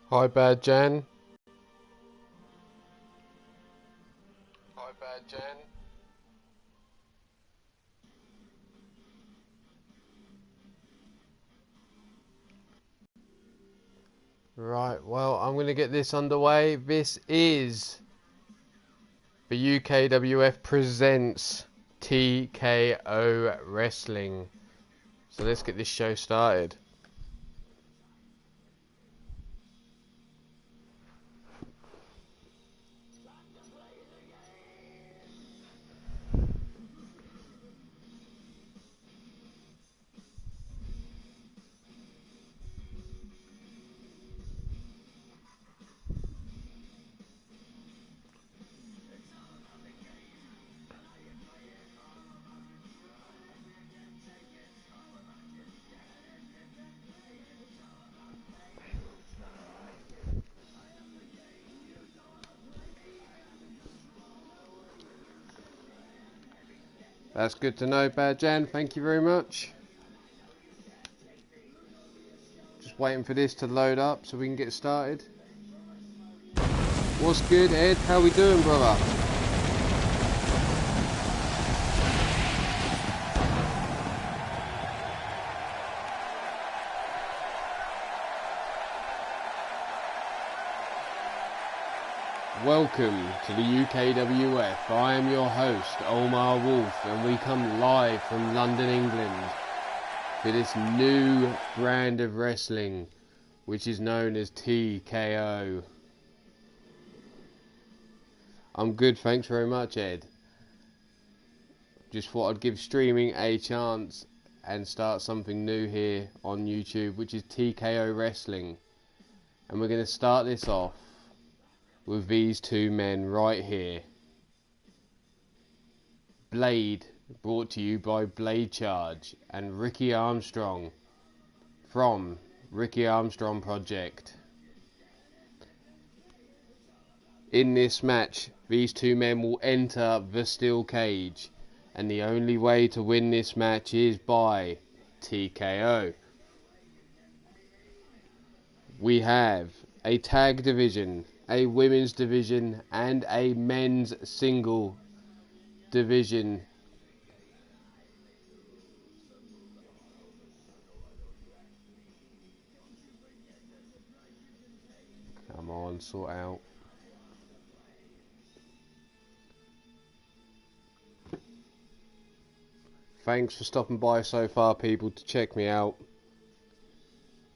Hi, Bad Jan. Hi, Bad Jan. Right, well, I'm going to get this underway. This is the UKWF presents TKO Wrestling. So let's get this show started. That's good to know, Bad Jan. Thank you very much. Just waiting for this to load up so we can get started. What's good, Ed? How we doing, brother? Welcome to the UKWF. I am your host, Ulmarwolf, and we come live from London, England, for this new brand of wrestling, which is known as TKO. I'm good, thanks very much, Ed. Just thought I'd give streaming a chance and start something new here on YouTube, which is TKO Wrestling. And we're going to start this off with these two men right here. Blade, brought to you by Blade Charge, and Ricky Armstrong from Ricky Armstrong Project. In this match, these two men will enter the steel cage, and the only way to win this match is by TKO. We have a tag division, a women's division, and a men's single division. Come on, sort out. Thanks for stopping by so far, people, to check me out.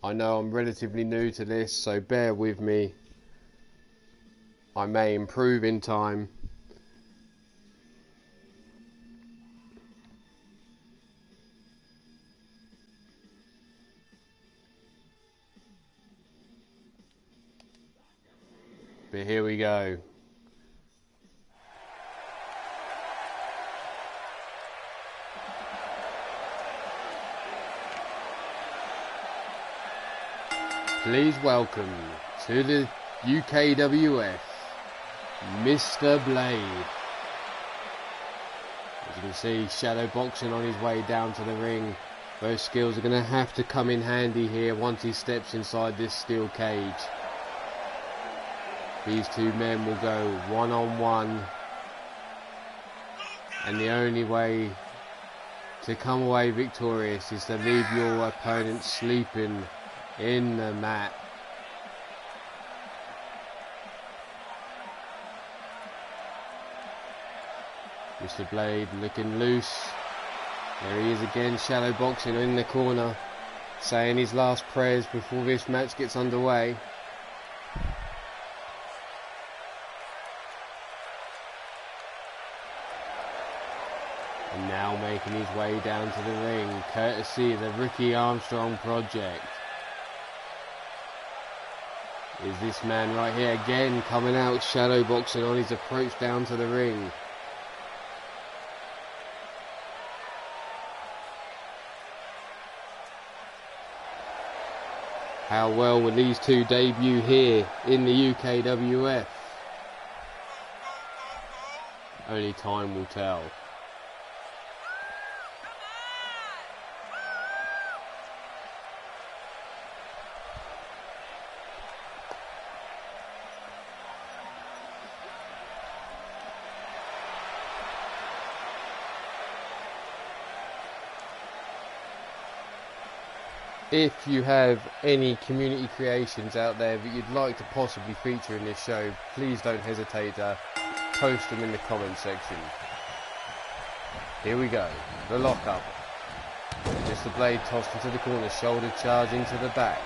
I know I'm relatively new to this, so bear with me. I may improve in time. But here we go. Please welcome to the UKWF, Mr. Blade. As you can see, shadow boxing on his way down to the ring. Those skills are going to have to come in handy here once he steps inside this steel cage. These two men will go one-on-one, and the only way to come away victorious is to leave your opponent sleeping in the mat. Mr. Blade looking loose. There he is again, shadow boxing in the corner, saying his last prayers before this match gets underway. And now making his way down to the ring, courtesy of the Ricky Armstrong Project, is this man right here, again coming out shadow boxing on his approach down to the ring. How well will these two debut here in the UKWF? Only time will tell. If you have any community creations out there that you'd like to possibly feature in this show, please don't hesitate to post them in the comment section. Here we go, the lockup. Mr. Blade tossed into the corner, shoulder charge into the back.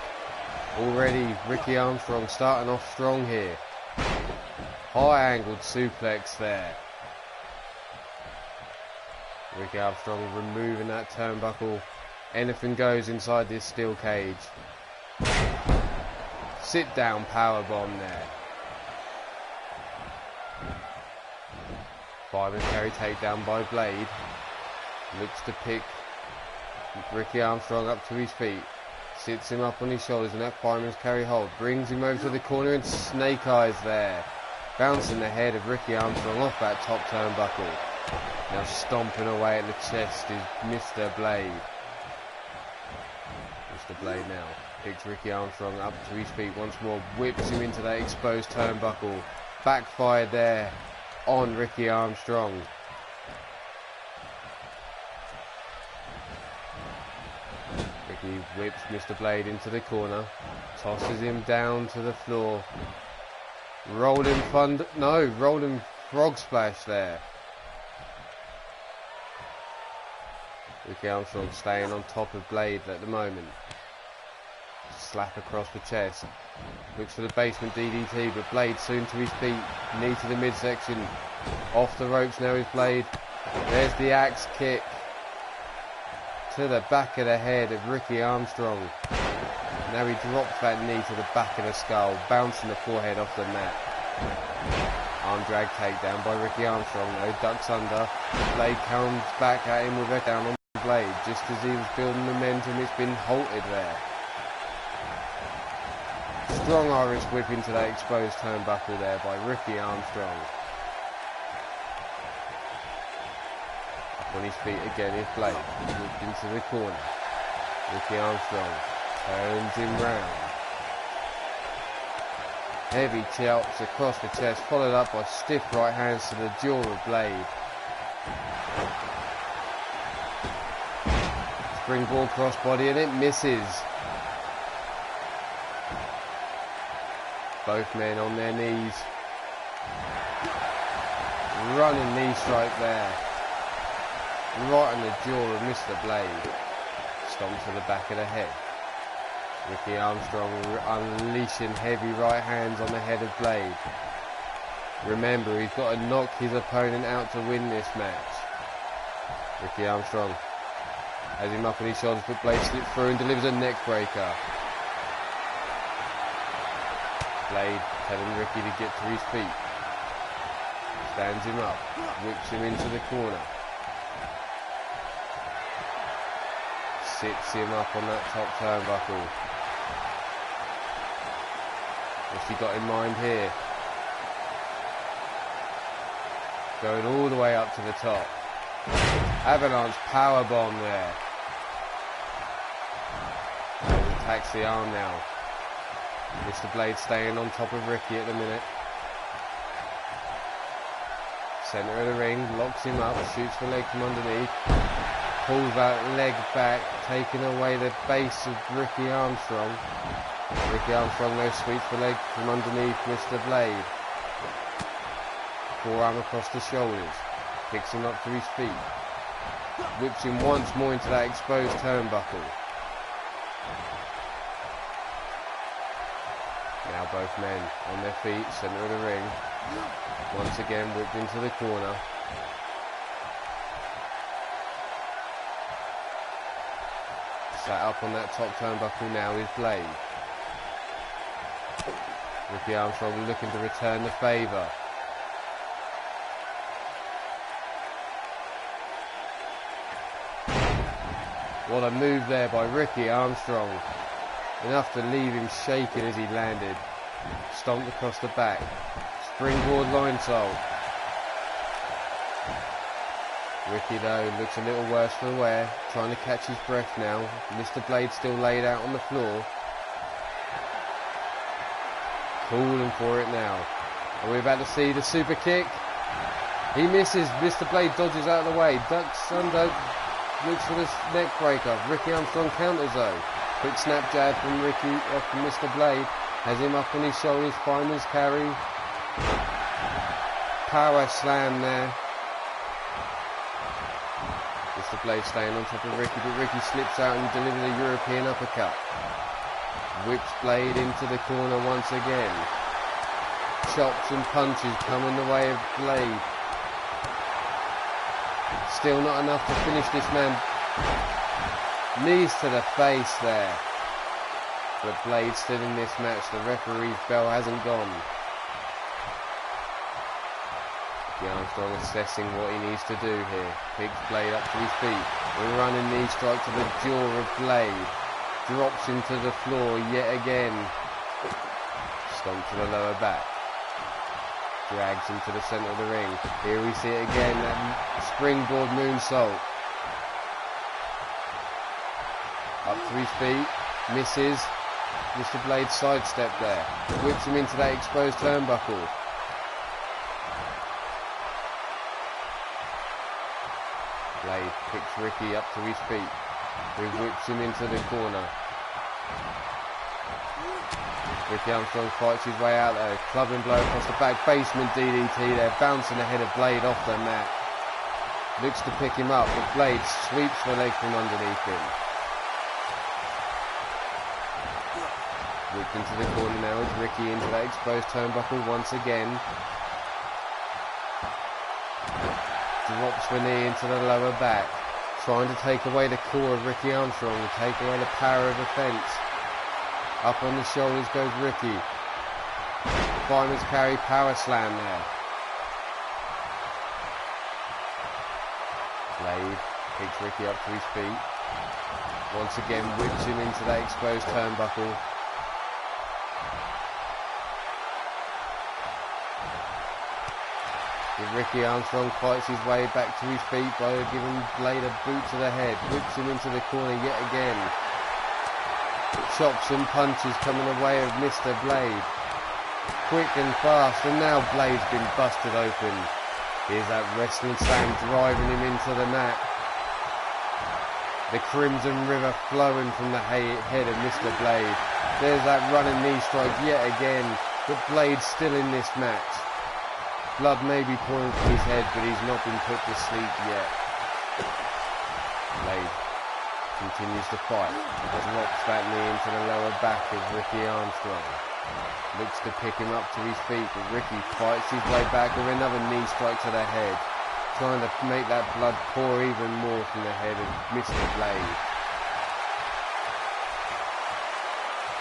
Already Ricky Armstrong starting off strong here. High angled suplex there. Ricky Armstrong removing that turnbuckle. Anything goes inside this steel cage. Sit down powerbomb there. Fireman carry takedown by Blade. Looks to pick Ricky Armstrong up to his feet. Sits him up on his shoulders and that fireman's carry hold. Brings him over to the corner and snake eyes there. Bouncing the head of Ricky Armstrong off that top turnbuckle. Now stomping away at the chest is Mr. Blade. Mr. Blade now picks Ricky Armstrong up to his feet once more. Whips him into that exposed turnbuckle. Backfired there on Ricky Armstrong. Ricky whips Mr. Blade into the corner. Tosses him down to the floor. Rolling frog splash there. Ricky Armstrong staying on top of Blade at the moment. Slap across the chest. Looks for the basement DDT, but Blade soon to his feet. Knee to the midsection. Off the ropes now is Blade. There's the axe kick to the back of the head of Ricky Armstrong. Now he drops that knee to the back of the skull, bouncing the forehead off the mat. Arm drag takedown by Ricky Armstrong though, ducks under. Blade comes back at him with a down on Blade. Just as he was building momentum, it's been halted there. Strong Irish whip into that exposed turnbuckle there by Ricky Armstrong. Up on his feet again is Blade. Whipped into the corner. Ricky Armstrong turns him round. Heavy chops across the chest, followed up by stiff right hands to the jaw of Blade. Springboard crossbody and it misses. Both men on their knees. Running knee strike there. Right on the jaw of Mr. Blade. Stomp to the back of the head. Ricky Armstrong unleashing heavy right hands on the head of Blade. Remember, he's got to knock his opponent out to win this match. Ricky Armstrong has him up on his shoulders, but Blade slips through and delivers a neck breaker. Blade telling Ricky to get to his feet. Stands him up, whips him into the corner. Sits him up on that top turnbuckle. What's he got in mind here? Going all the way up to the top. Avalanche powerbomb there. Attacks the arm now. Mr. Blade staying on top of Ricky at the minute. Centre of the ring, locks him up, shoots the leg from underneath. Pulls that leg back, taking away the base of Ricky Armstrong. Ricky Armstrong now sweeps the leg from underneath Mr. Blade. Forearm across the shoulders. Picks him up to his feet. Whips him once more into that exposed turnbuckle. Now both men on their feet, centre of the ring. Once again whipped into the corner. Sat up on that top turnbuckle now is Blade. Ricky Armstrong looking to return the favour. What a move there by Ricky Armstrong. Enough to leave him shaking as he landed. Stomped across the back. Springboard line salt. Ricky though looks a little worse for wear, trying to catch his breath now. Mr. Blade still laid out on the floor. Calling for it now. Are we about to see the super kick? He misses. Mr. Blade dodges out of the way. Ducks under. Looks for this neck breaker. Ricky Armstrong counters though. Quick snap jab from from Mr. Blade. Has him up on his shoulders, fireman's carry. Power slam there. Mr. Blade staying on top of Ricky, but Ricky slips out and delivers a European uppercut. Whips Blade into the corner once again. Chops and punches come in the way of Blade. Still not enough to finish this man. Knees to the face there. But Blade's still in this match. The referee's bell hasn't gone. Armstrong assessing what he needs to do here. Picks Blade up to his feet. A running knee strike to the jaw of Blade. Drops him to the floor yet again. Stomp to the lower back. Drags him to the centre of the ring. Here we see it again, that springboard moonsault. Up to his feet. Misses. Mr. Blade sidestep there. Whips him into that exposed turnbuckle. Blade picks Ricky up to his feet. He whips him into the corner. Ricky Armstrong fights his way out there. Clubbing blow across the back. Basement DDT there. Bouncing the head of Blade off the mat. Looks to pick him up, but Blade sweeps the leg from underneath him. Whipped into the corner now as Ricky into that exposed turnbuckle once again. Drops the knee into the lower back, trying to take away the core of Ricky Armstrong and take away the power of offence. Up on the shoulders goes Ricky. Fireman's carry, power slam there. Blade picks Ricky up to his feet. Once again whips him into that exposed turnbuckle. Ricky Armstrong fights his way back to his feet by giving Blade a boot to the head. Whips him into the corner yet again. Chops and punches coming away of Mr. Blade. Quick and fast, and now Blade's been busted open. Here's that wrestling slam driving him into the mat. The Crimson River flowing from the head of Mr. Blade. There's that running knee strike yet again, but Blade's still in this match. Blood may be pouring from his head, but he's not been put to sleep yet. Blade continues to fight. Drops that knee into the lower back of Ricky Armstrong. Looks to pick him up to his feet, but Ricky fights his way back with another knee strike to the head, trying to make that blood pour even more from the head of Mr. Blade.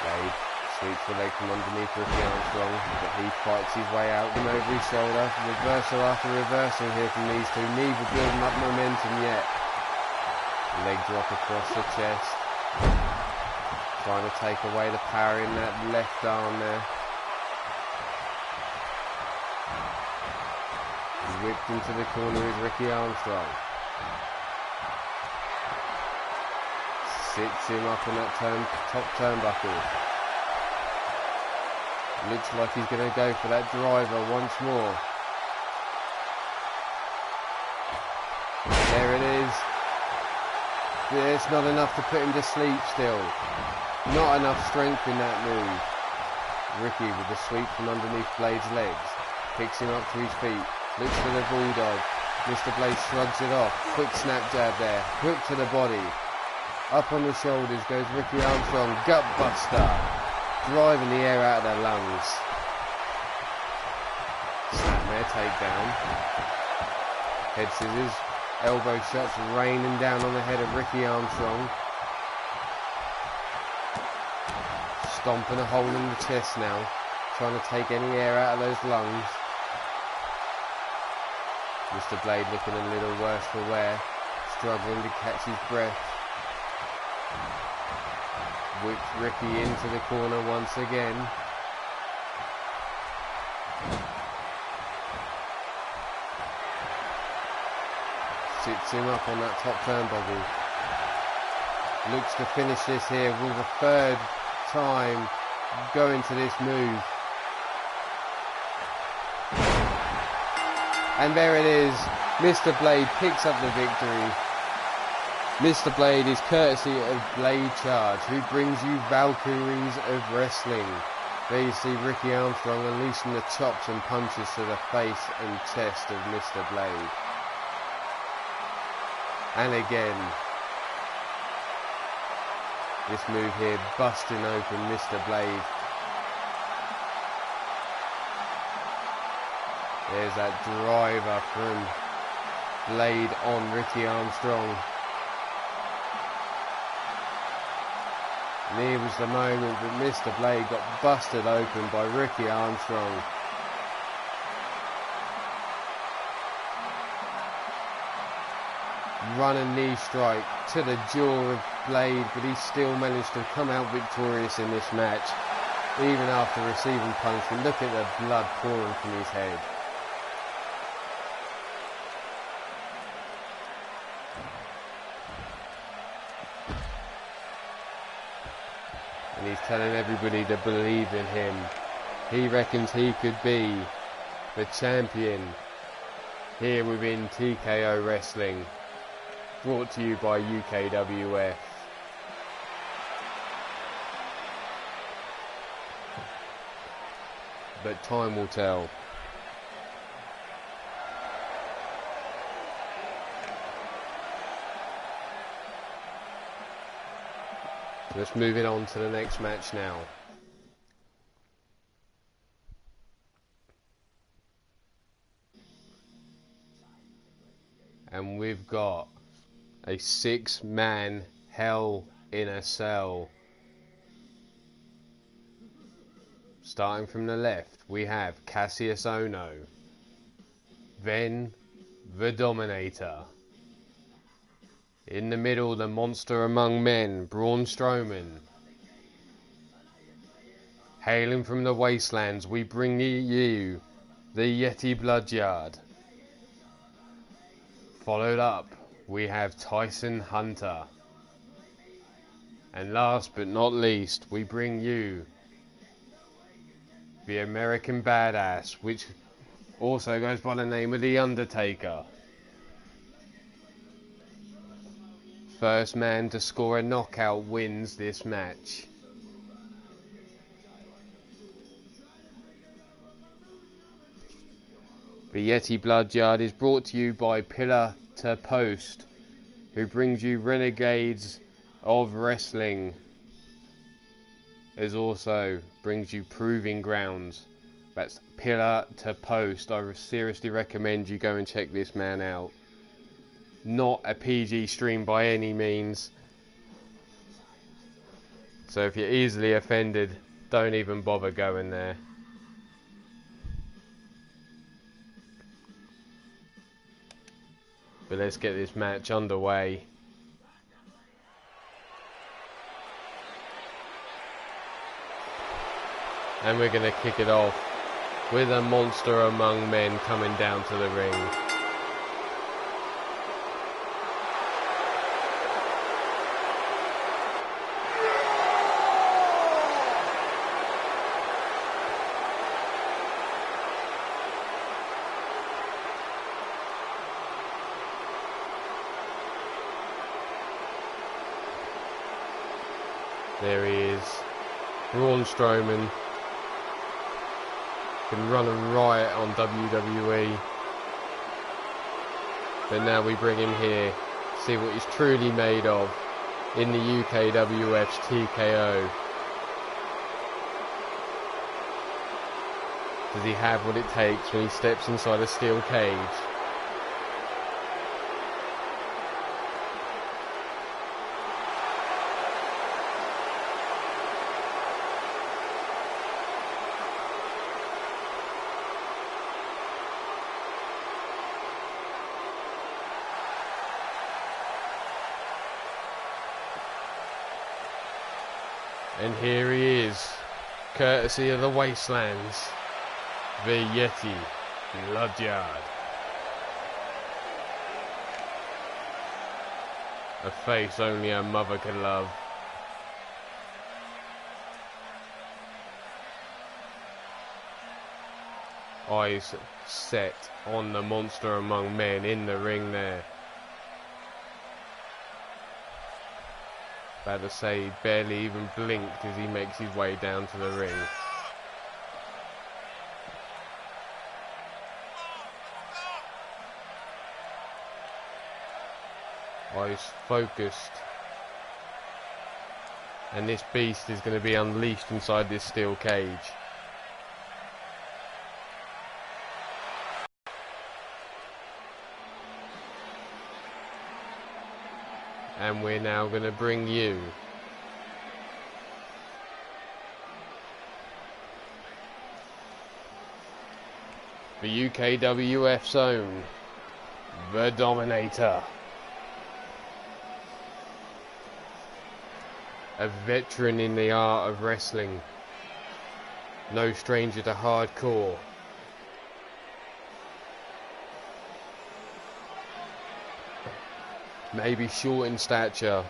Blade sweeps the leg from underneath Ricky Armstrong, but he fights his way out and over his shoulder. Reversal after reversal here from these two, neither building up momentum yet. Leg drop across the chest, trying to take away the power in that left arm there. Whipped into the corner is Ricky Armstrong. Sits him up on that top turnbuckle. Looks like he's going to go for that driver once more. There it is. Yeah, it's not enough to put him to sleep still. Not enough strength in that move. Ricky with the sweep from underneath Blade's legs. Picks him up to his feet. Looks for the bulldog. Mr. Blade shrugs it off. Quick snap jab there. Hook to the body. Up on the shoulders goes Ricky Armstrong. Gut buster. Driving the air out of their lungs. Snapmare takedown. Head scissors. Elbow shots raining down on the head of Ricky Armstrong. Stomping a hole in the chest now. Trying to take any air out of those lungs. Mr. Blade looking a little worse for wear. Struggling to catch his breath. Whips Ricky into the corner once again. Sits him up on that top turnbuckle. Looks to finish this here with a third time going to this move. And there it is. Mr. Blade picks up the victory. Mr. Blade is courtesy of Blade Charge, who brings you Valkyries of Wrestling. There you see Ricky Armstrong unleashing the chops and punches to the face and chest of Mr. Blade. And again, this move here busting open Mr. Blade. There's that driver from Blade on Ricky Armstrong. And here was the moment that Mr. Blade got busted open by Ricky Armstrong. Running knee strike to the jaw of Blade, but he still managed to come out victorious in this match, even after receiving punishment. Look at the blood pouring from his head. And he's telling everybody to believe in him. He reckons he could be the champion here within TKO Wrestling. Brought to you by UKWF. But time will tell. Let's move it on to the next match now. And we've got a 6-man Hell in a Cell. Starting from the left, we have Cassius Ohno, then the Dominator. In the middle, the monster among men, Braun Strowman. Hailing from the wastelands, we bring you the Yeti Bloodyard. Followed up, we have Tyson Hunter. And last but not least, we bring you the American Badass, which also goes by the name of The Undertaker. First man to score a knockout wins this match. The Yeti Bloodyard is brought to you by Pillar to Post, who brings you Renegades of Wrestling. It also brings you Proving Grounds. That's Pillar to Post. I seriously recommend you go and check this man out. Not a PG stream by any means. So if you're easily offended, don't even bother going there. But let's get this match underway. And we're going to kick it off with a monster among men coming down to the ring. There he is, Braun Strowman. Can run a riot on WWE. But now we bring him here, see what he's truly made of in the UKWF's TKO. Does he have what it takes when he steps inside a steel cage? And here he is, courtesy of the Wastelands, the Yeti Bloodyard. A face only a mother can love. Eyes set on the monster among men in the ring there. About to say, barely even blinked as he makes his way down to the ring. Eyes focused. And this beast is going to be unleashed inside this steel cage. And we're now going to bring you the UKWF's own, the Dominator. A veteran in the art of wrestling. No stranger to hardcore. Maybe short in stature,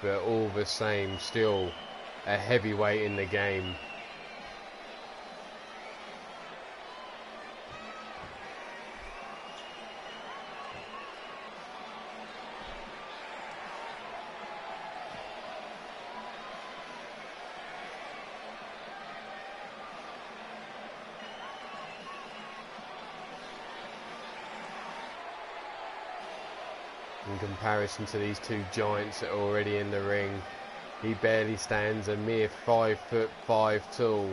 but all the same, still a heavyweight in the game. In comparison to these two giants that are already in the ring, he barely stands a mere 5'5" tall.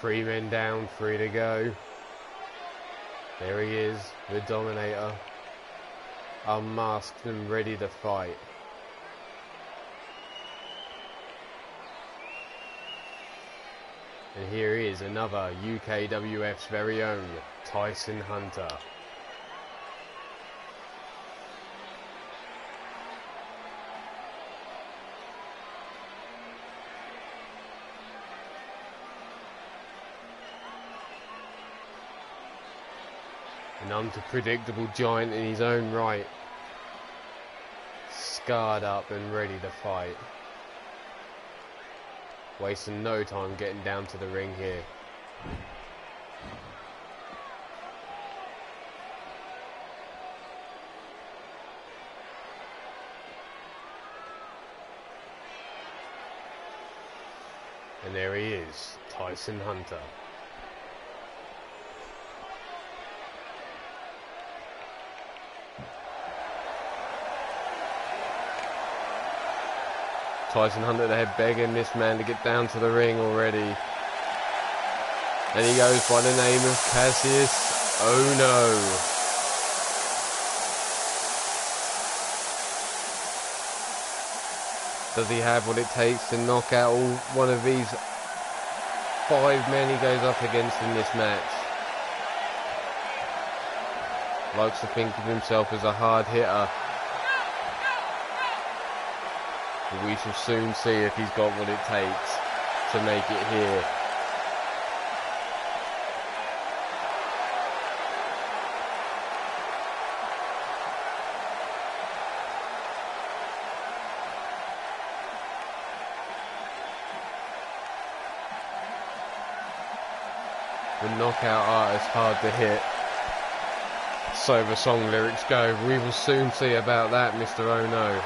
Three men down, 3 to go. There he is, the Dominator. Unmasked and ready to fight. And here is another UKWF's very own Tyson Hunter. An unpredictable giant in his own right. Scarred up and ready to fight. Wasting no time getting down to the ring here. And there he is, Tyson Hunter. Tyson Hunter there begging this man to get down to the ring already. And he goes by the name of Cassius Ono. Does he have what it takes to knock out one of these 5 men he goes up against in this match? Likes to think of himself as a hard hitter. But we shall soon see if he's got what it takes to make it here. The knockout artist hard to hit. So the song lyrics go. We will soon see about that, Mr. Ono.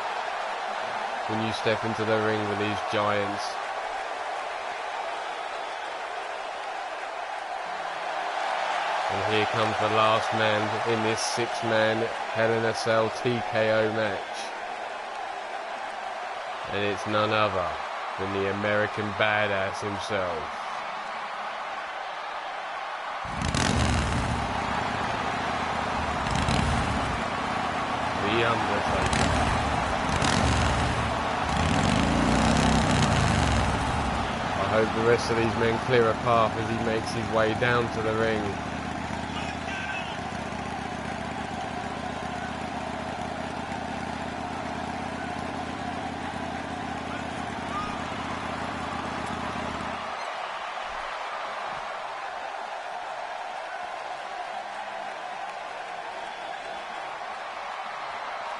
When you step into the ring with these giants. And here comes the last man in this 6-man Hell in a Cell TKO match. And it's none other than the American Badass himself. The Undertaker. I hope the rest of these men clear a path as he makes his way down to the ring.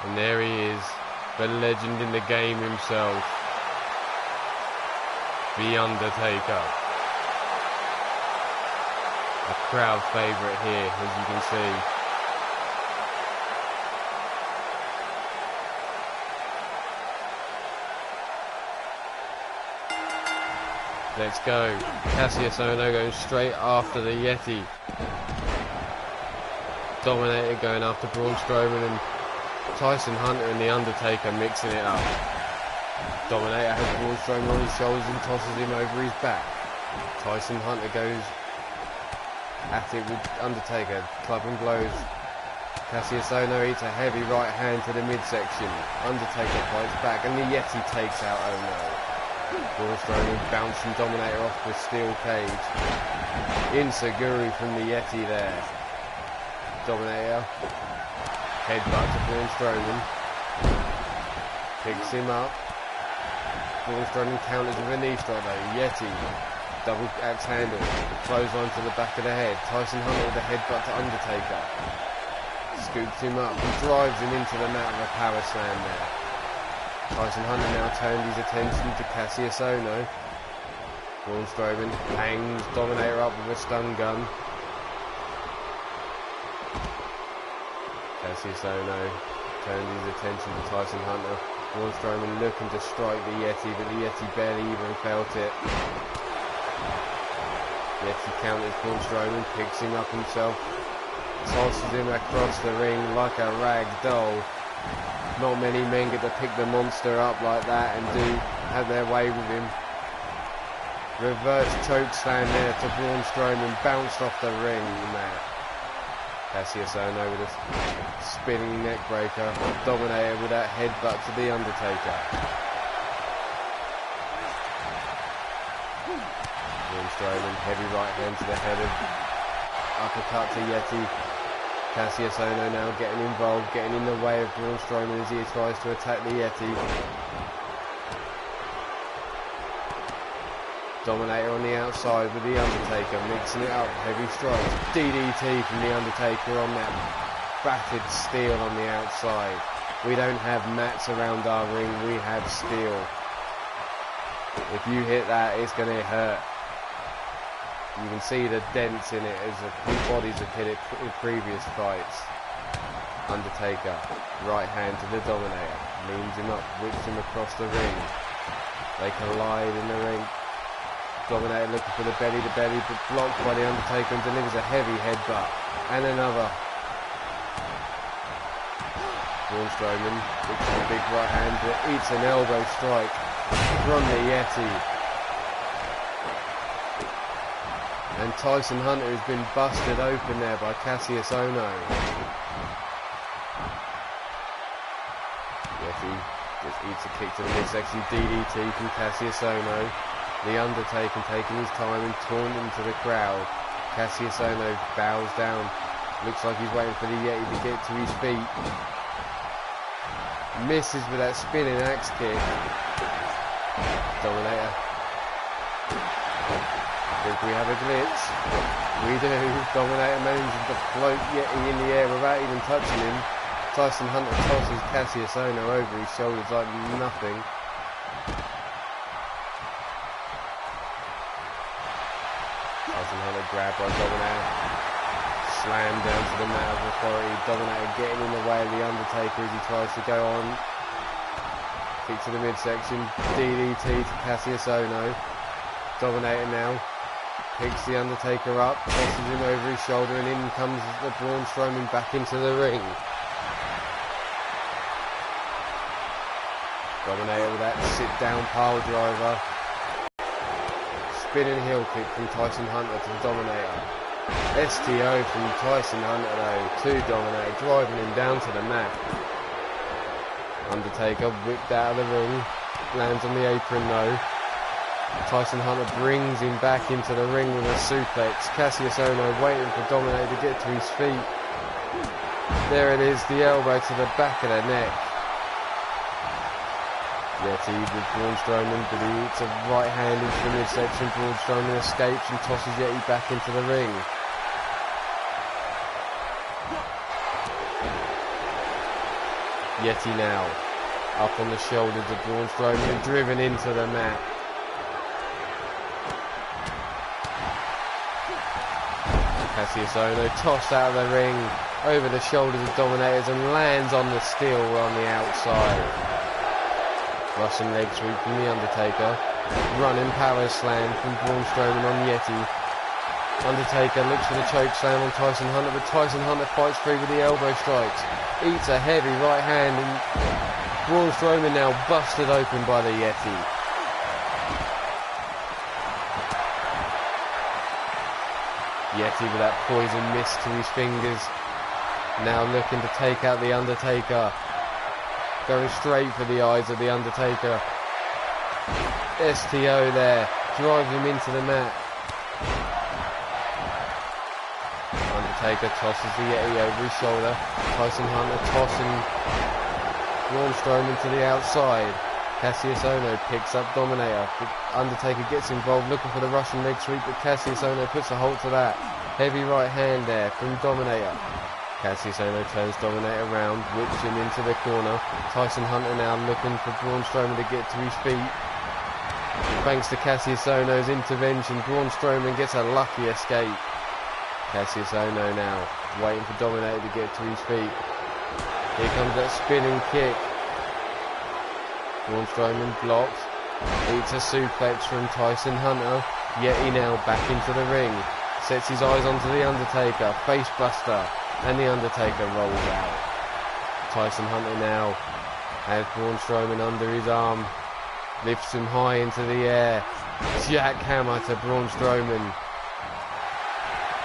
And there he is, the legend in the game himself, The Undertaker. A crowd favourite here, as you can see. Let's go. Cassius Ohno going straight after the Yeti. Dominator going after Braun Strowman, and Tyson Hunter and The Undertaker mixing it up. Dominator has Braun Strowman on his shoulders and tosses him over his back. Tyson Hunter goes at it with Undertaker, clubbing blows. Cassius Ohno eats a heavy right hand to the midsection. Undertaker fights back and the Yeti takes out Ohno. Braun Strowman bouncing Dominator off the steel cage. Insaguri from the Yeti there. Dominator headbutt to Braun Strowman. Picks him up. Braun Strowman counters with a knee strike though. Yeti. Double axe handle. Clothesline to the back of the head. Tyson Hunter with a headbutt to Undertaker. Scoops him up and drives him into the mat with a power slam there. Tyson Hunter now turned his attention to Cassius Ohno. Braun Strowman hangs Dominator up with a stun gun. Cassius Ohno turned his attention to Tyson Hunter. Braun Strowman looking to strike the Yeti, but the Yeti barely even felt it. Yeti counters Braun Strowman, picks him up himself, tosses him across the ring like a rag doll. Not many men get to pick the monster up like that and have their way with him. Reverse choke slam there to Braun Strowman, bounced off the ring mat. Cassius Ohno with a spinning neck breaker. Dominator with that headbutt to The Undertaker. Braun Strowman, heavy right hand to the head of uppercut to Yeti. Cassius Ohno now getting involved, getting in the way of Braun Strowman as he tries to attack the Yeti. Dominator on the outside with The Undertaker, mixing it up, heavy strikes. DDT from The Undertaker on that battered steel on the outside. We don't have mats around our ring, we have steel. If you hit that, it's going to hurt. You can see the dents in it as the bodies have hit it in previous fights. Undertaker, right hand to the Dominator, leans him up, whips him across the ring. They collide in the ring. Dominator looking for the belly to belly, but blocked by the Undertaker and delivers a heavy headbutt. And another. Braun Strowman looks for a big right hand, but eats an elbow strike from the Yeti. And Tyson Hunter has been busted open there by Cassius Ohno. Yeti just eats a kick to the midsection, DDT from Cassius Ohno. The Undertaker taking his time and taunting to the crowd. Cassius Ohno bows down. Looks like he's waiting for the Yeti to get to his feet. Misses with that spinning axe kick. Dominator. I think we have a glitch. We do. Dominator manages to float Yeti in the air without even touching him. Tyson Hunter tosses Cassius Ohno over his shoulders like nothing. Tyson Hunter grabbed by Dominator. Slammed down to the mat of authority. Dominator getting in the way of the Undertaker as he tries to go on. Kick to the midsection. DDT to Cassius Ohno. Dominator now picks the Undertaker up, tosses him over his shoulder, and in comes the Braun Strowman back into the ring. Dominator with that sit-down pile driver. Spinning heel kick from Tyson Hunter to the Dominator. STO from Tyson Hunter though to Dominator, driving him down to the mat. Undertaker whipped out of the ring, lands on the apron though. Tyson Hunter brings him back into the ring with a suplex. Cassius Ohno waiting for Dominator to get to his feet. There it is, the elbow to the back of the neck. Yeti with Braun Strowman, but he hits a right hand into the midsection. Braun Strowman escapes and tosses Yeti back into the ring. Yeti now. Up on the shoulders of Braun Strowman, driven into the mat. Cassius Ohno tossed out of the ring over the shoulders of Dominators and lands on the steel on the outside. Russian leg sweep from The Undertaker. Running power slam from Braun Strowman on Yeti. Undertaker looks for the choke slam on Tyson Hunter, but Tyson Hunter fights free with the elbow strikes. Eats a heavy right hand, and Braun Strowman now busted open by the Yeti. Yeti with that poison mist to his fingers. Now looking to take out The Undertaker. Going straight for the eyes of The Undertaker. STO there. Drives him into the mat. Undertaker tosses the Yeti over his shoulder. Tyson Hunter tossing Braun Strowman to the outside. Cassius Ohno picks up Dominator. The Undertaker gets involved looking for the Russian leg sweep, but Cassius Ohno puts a halt to that. Heavy right hand there from Dominator. Cassius Ohno turns Dominator around, whips him into the corner. Tyson Hunter now looking for Braun Strowman to get to his feet. Thanks to Cassius Ohno's intervention, Braun Strowman gets a lucky escape. Cassius Ohno now waiting for Dominator to get to his feet. Here comes that spinning kick. Braun Strowman blocks. Eats a suplex from Tyson Hunter. Yeti now back into the ring. Sets his eyes onto The Undertaker. Facebuster. And The Undertaker rolls out. Tyson Hunter now has Braun Strowman under his arm. Lifts him high into the air. Jackhammer to Braun Strowman.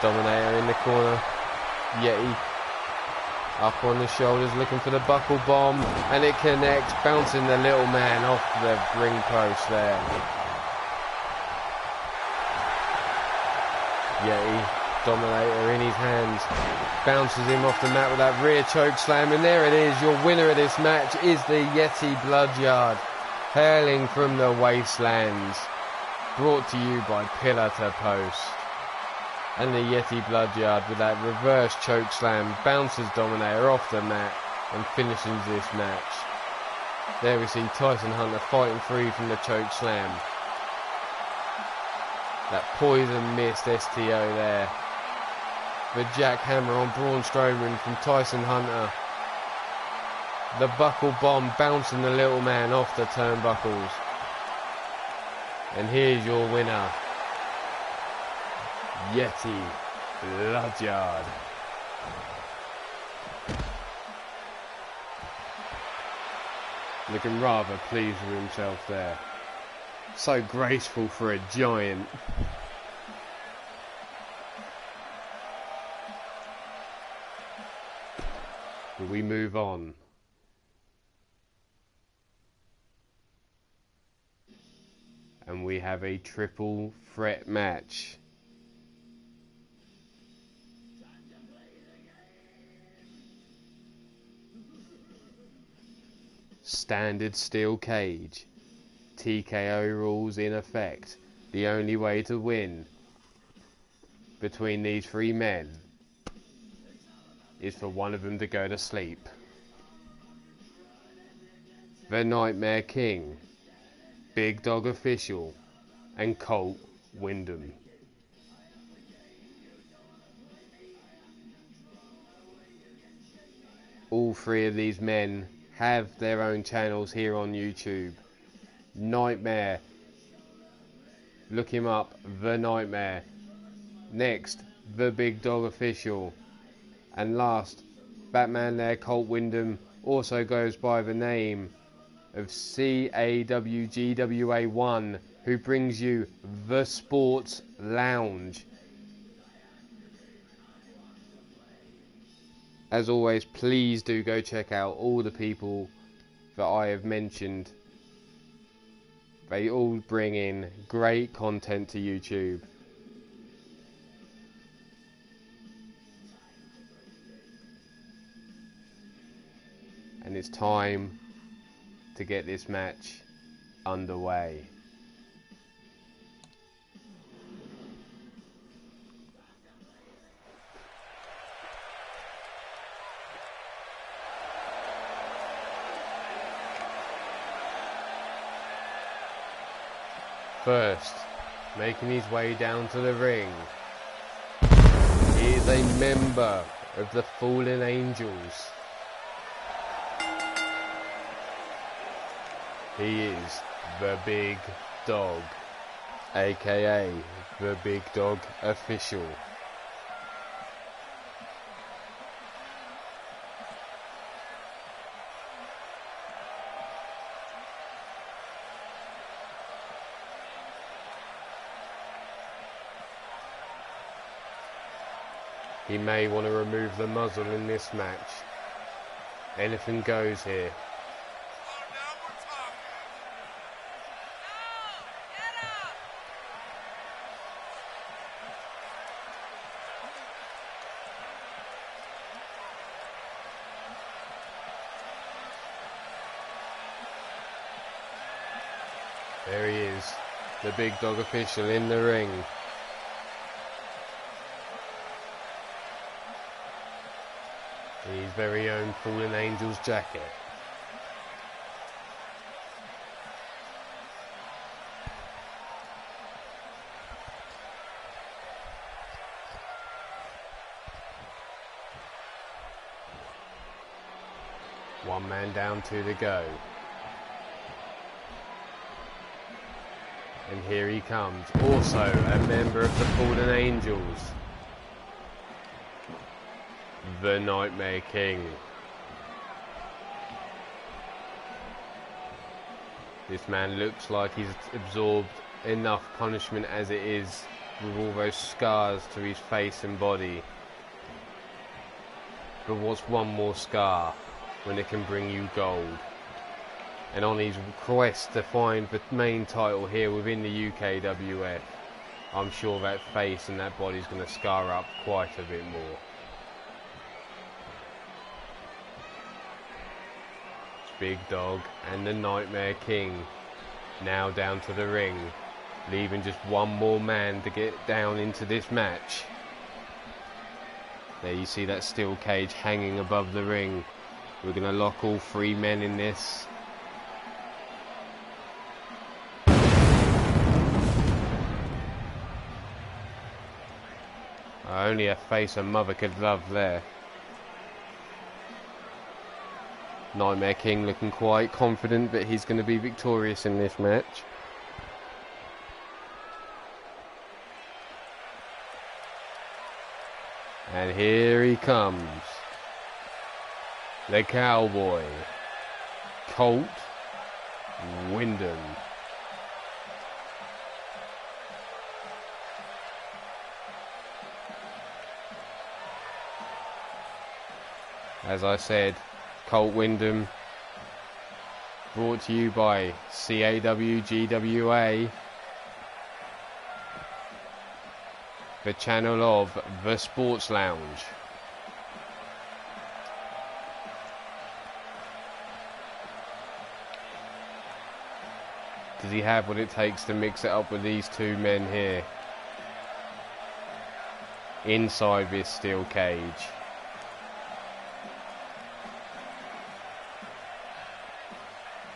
Dominator in the corner. Yeti up on the shoulders looking for the buckle bomb. And it connects, bouncing the little man off the ring post there. Yeti, Dominator in his hands, bounces him off the mat with that rear choke slam, and there it is. Your winner of this match is the Yeti Bloodyard, hailing from the wastelands, brought to you by Pillar to Post. And the Yeti Bloodyard with that reverse choke slam bounces Dominator off the mat and finishes this match. There we see Tyson Hunter fighting free from the choke slam. That poison mist STO there. The jackhammer on Braun Strowman from Tyson Hunter. The buckle bomb bouncing the little man off the turnbuckles. And here's your winner, Yeti Bloodyard. Looking rather pleased with himself there. So graceful for a giant. We move on. And we have a triple threat match. Standard steel cage. TKO rules in effect. The only way to win between these three men is for one of them to go to sleep. The Nightmare King, Big Dog Official, and Colt Wyndham. All three of these men have their own channels here on YouTube. Nightmare, look him up, The Nightmare. Next, The Big Dog Official. And last, Batman there, Colt Wyndham, also goes by the name of CAWGWA1, who brings you The Sports Lounge. As always, please do go check out all the people that I have mentioned. They all bring in great content to YouTube. And it's time to get this match underway. First, making his way down to the ring, he is a member of the Fallen Angels. He is the Big Dog, aka the Big Dog Official. He may want to remove the muzzle in this match. Anything goes here. There he is, the Big Dog Official in the ring. His very own Fallen Angels jacket. One man down, two to go. And here he comes, also a member of the Fallen Angels. The Nightmare King. This man looks like he's absorbed enough punishment as it is, with all those scars to his face and body. But what's one more scar when it can bring you gold? And on his quest to find the main title here within the UKWF, I'm sure that face and that body's going to scar up quite a bit more. Big Dog and the Nightmare King now down to the ring, leaving just one more man to get down into this match. There you see that steel cage hanging above the ring. We're going to lock all three men in this. Only a face a mother could love there. Nightmare King looking quite confident that he's going to be victorious in this match. And here he comes. The Cowboy, Colt Wyndham. As I said, Colt Wyndham, brought to you by CAWGWA, the channel of The Sports Lounge. Does he have what it takes to mix it up with these two men here inside this steel cage?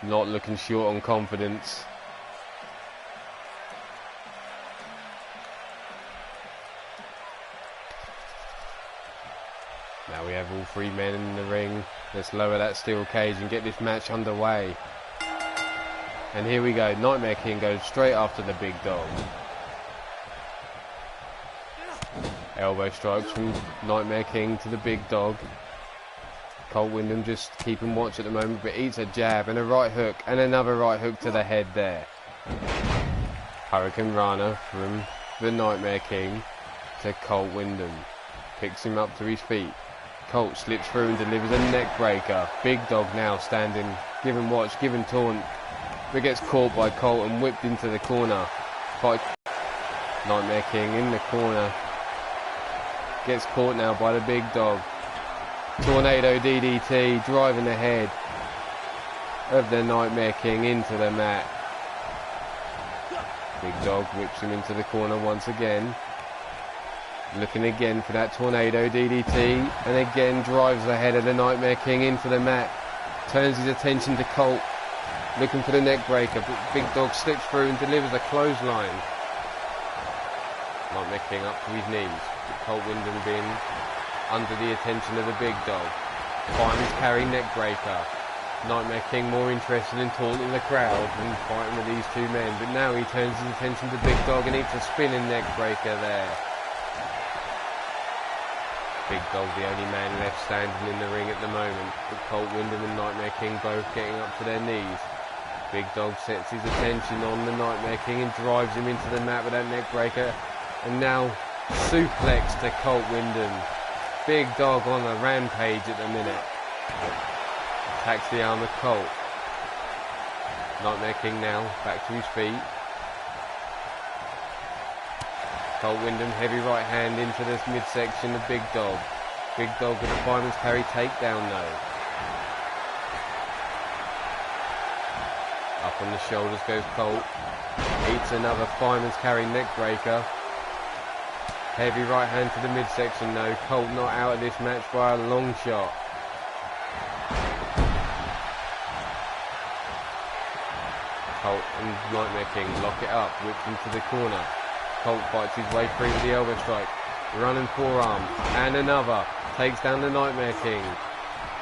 Not looking short on confidence. Now we have all three men in the ring. Let's lower that steel cage and get this match underway. And here we go. Nightmare King goes straight after the Big Dog. Elbow strikes from Nightmare King to the Big Dog. Colt Wyndham just keeping watch at the moment, but eats a jab and a right hook and another right hook to the head there. Hurricane Rana from the Nightmare King to Colt Wyndham. Picks him up to his feet. Colt slips through and delivers a neck breaker. Big Dog now standing, giving watch, giving taunt, but gets caught by Colt and whipped into the corner by Nightmare King in the corner. Gets caught now by the Big Dog. Tornado DDT driving the head of the Nightmare King into the mat. Big Dog whips him into the corner once again. Looking again for that Tornado DDT, and again drives the head of the Nightmare King into the mat. Turns his attention to Colt. looking for the neck breaker, but Big Dog slips through and delivers a clothesline. Nightmare King up to his knees. Colt Windham being under the attention of the Big Dog. Fireman's carry neck breaker. Nightmare King more interested in taunting the crowd than fighting with these two men, but now he turns his attention to Big Dog and eats a spinning neck breaker there. Big Dog the only man left standing in the ring at the moment, but Colt Windham and Nightmare King both getting up to their knees. Big Dog sets his attention on the Nightmare King and drives him into the mat with that neck breaker, and now suplex to Colt Windham. Big Dog on a rampage at the minute. Attacks the arm of Colt. Nightmare King now back to his feet. Colt Windham, heavy right hand into this midsection of Big Dog. Big Dog with a fireman's carry takedown though. Up on the shoulders goes Colt. Eats another fireman's carry neck breaker. Heavy right hand to the midsection though. Colt not out of this match by a long shot. Colt and Nightmare King lock it up, whips him to the corner. Colt fights his way through with the elbow strike. Running forearm. And another. Takes down the Nightmare King.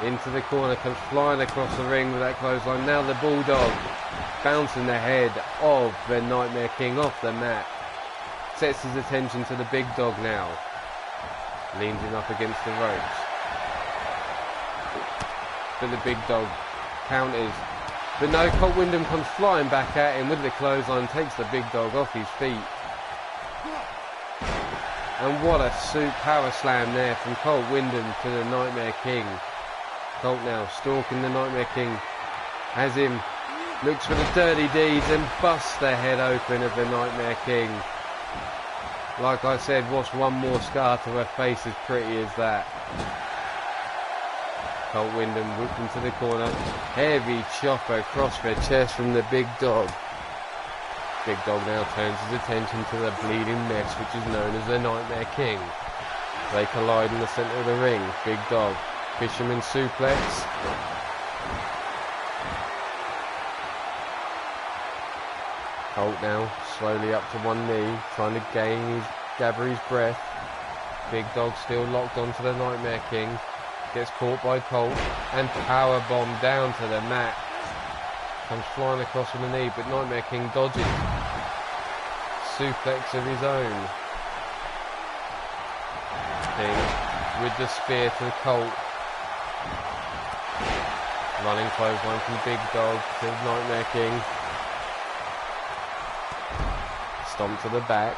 Into the corner, comes flying across the ring with that clothesline. Now the Bulldog bouncing the head of the Nightmare King off the mat. Sets his attention to the Big Dog now. Leans him up against the ropes. But the Big Dog counters. But no, Colt Windham comes flying back at him with the clothesline, takes the Big Dog off his feet. And what a power slam there from Colt Windham to the Nightmare King. Colt now stalking the Nightmare King. Has him, looks for the dirty deeds and busts the head open of the Nightmare King. Like I said, what's one more scar to her face as pretty as that? Colt Windham whipped into the corner. Heavy chop across the chest from the Big Dog. Big Dog now turns his attention to the bleeding mess which is known as the Nightmare King. They collide in the centre of the ring. Big Dog, fisherman suplex. Colt now slowly up to one knee, trying to gather his breath. Big Dog still locked onto the Nightmare King. Gets caught by Colt and powerbomb down to the mat. Comes flying across with a knee, but Nightmare King dodges. Suplex of his own. King with the spear to Colt. Running clothesline from Big Dog to Nightmare King. Stomp to the back.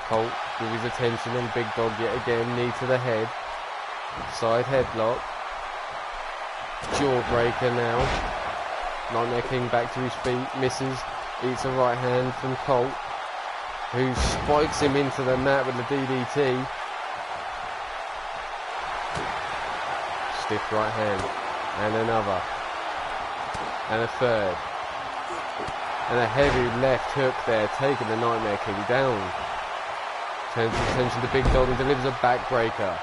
Colt with his attention on Big Dog yet again. Knee to the head. Side headlock. Jawbreaker now. Nightmare King back to his feet. Misses. Eats a right hand from Colt, who spikes him into the mat with the DDT. Stiff right hand. And another. And a third. And a heavy left hook there, taking the Nightmare King down. Turns his attention to Big Dog and delivers a backbreaker.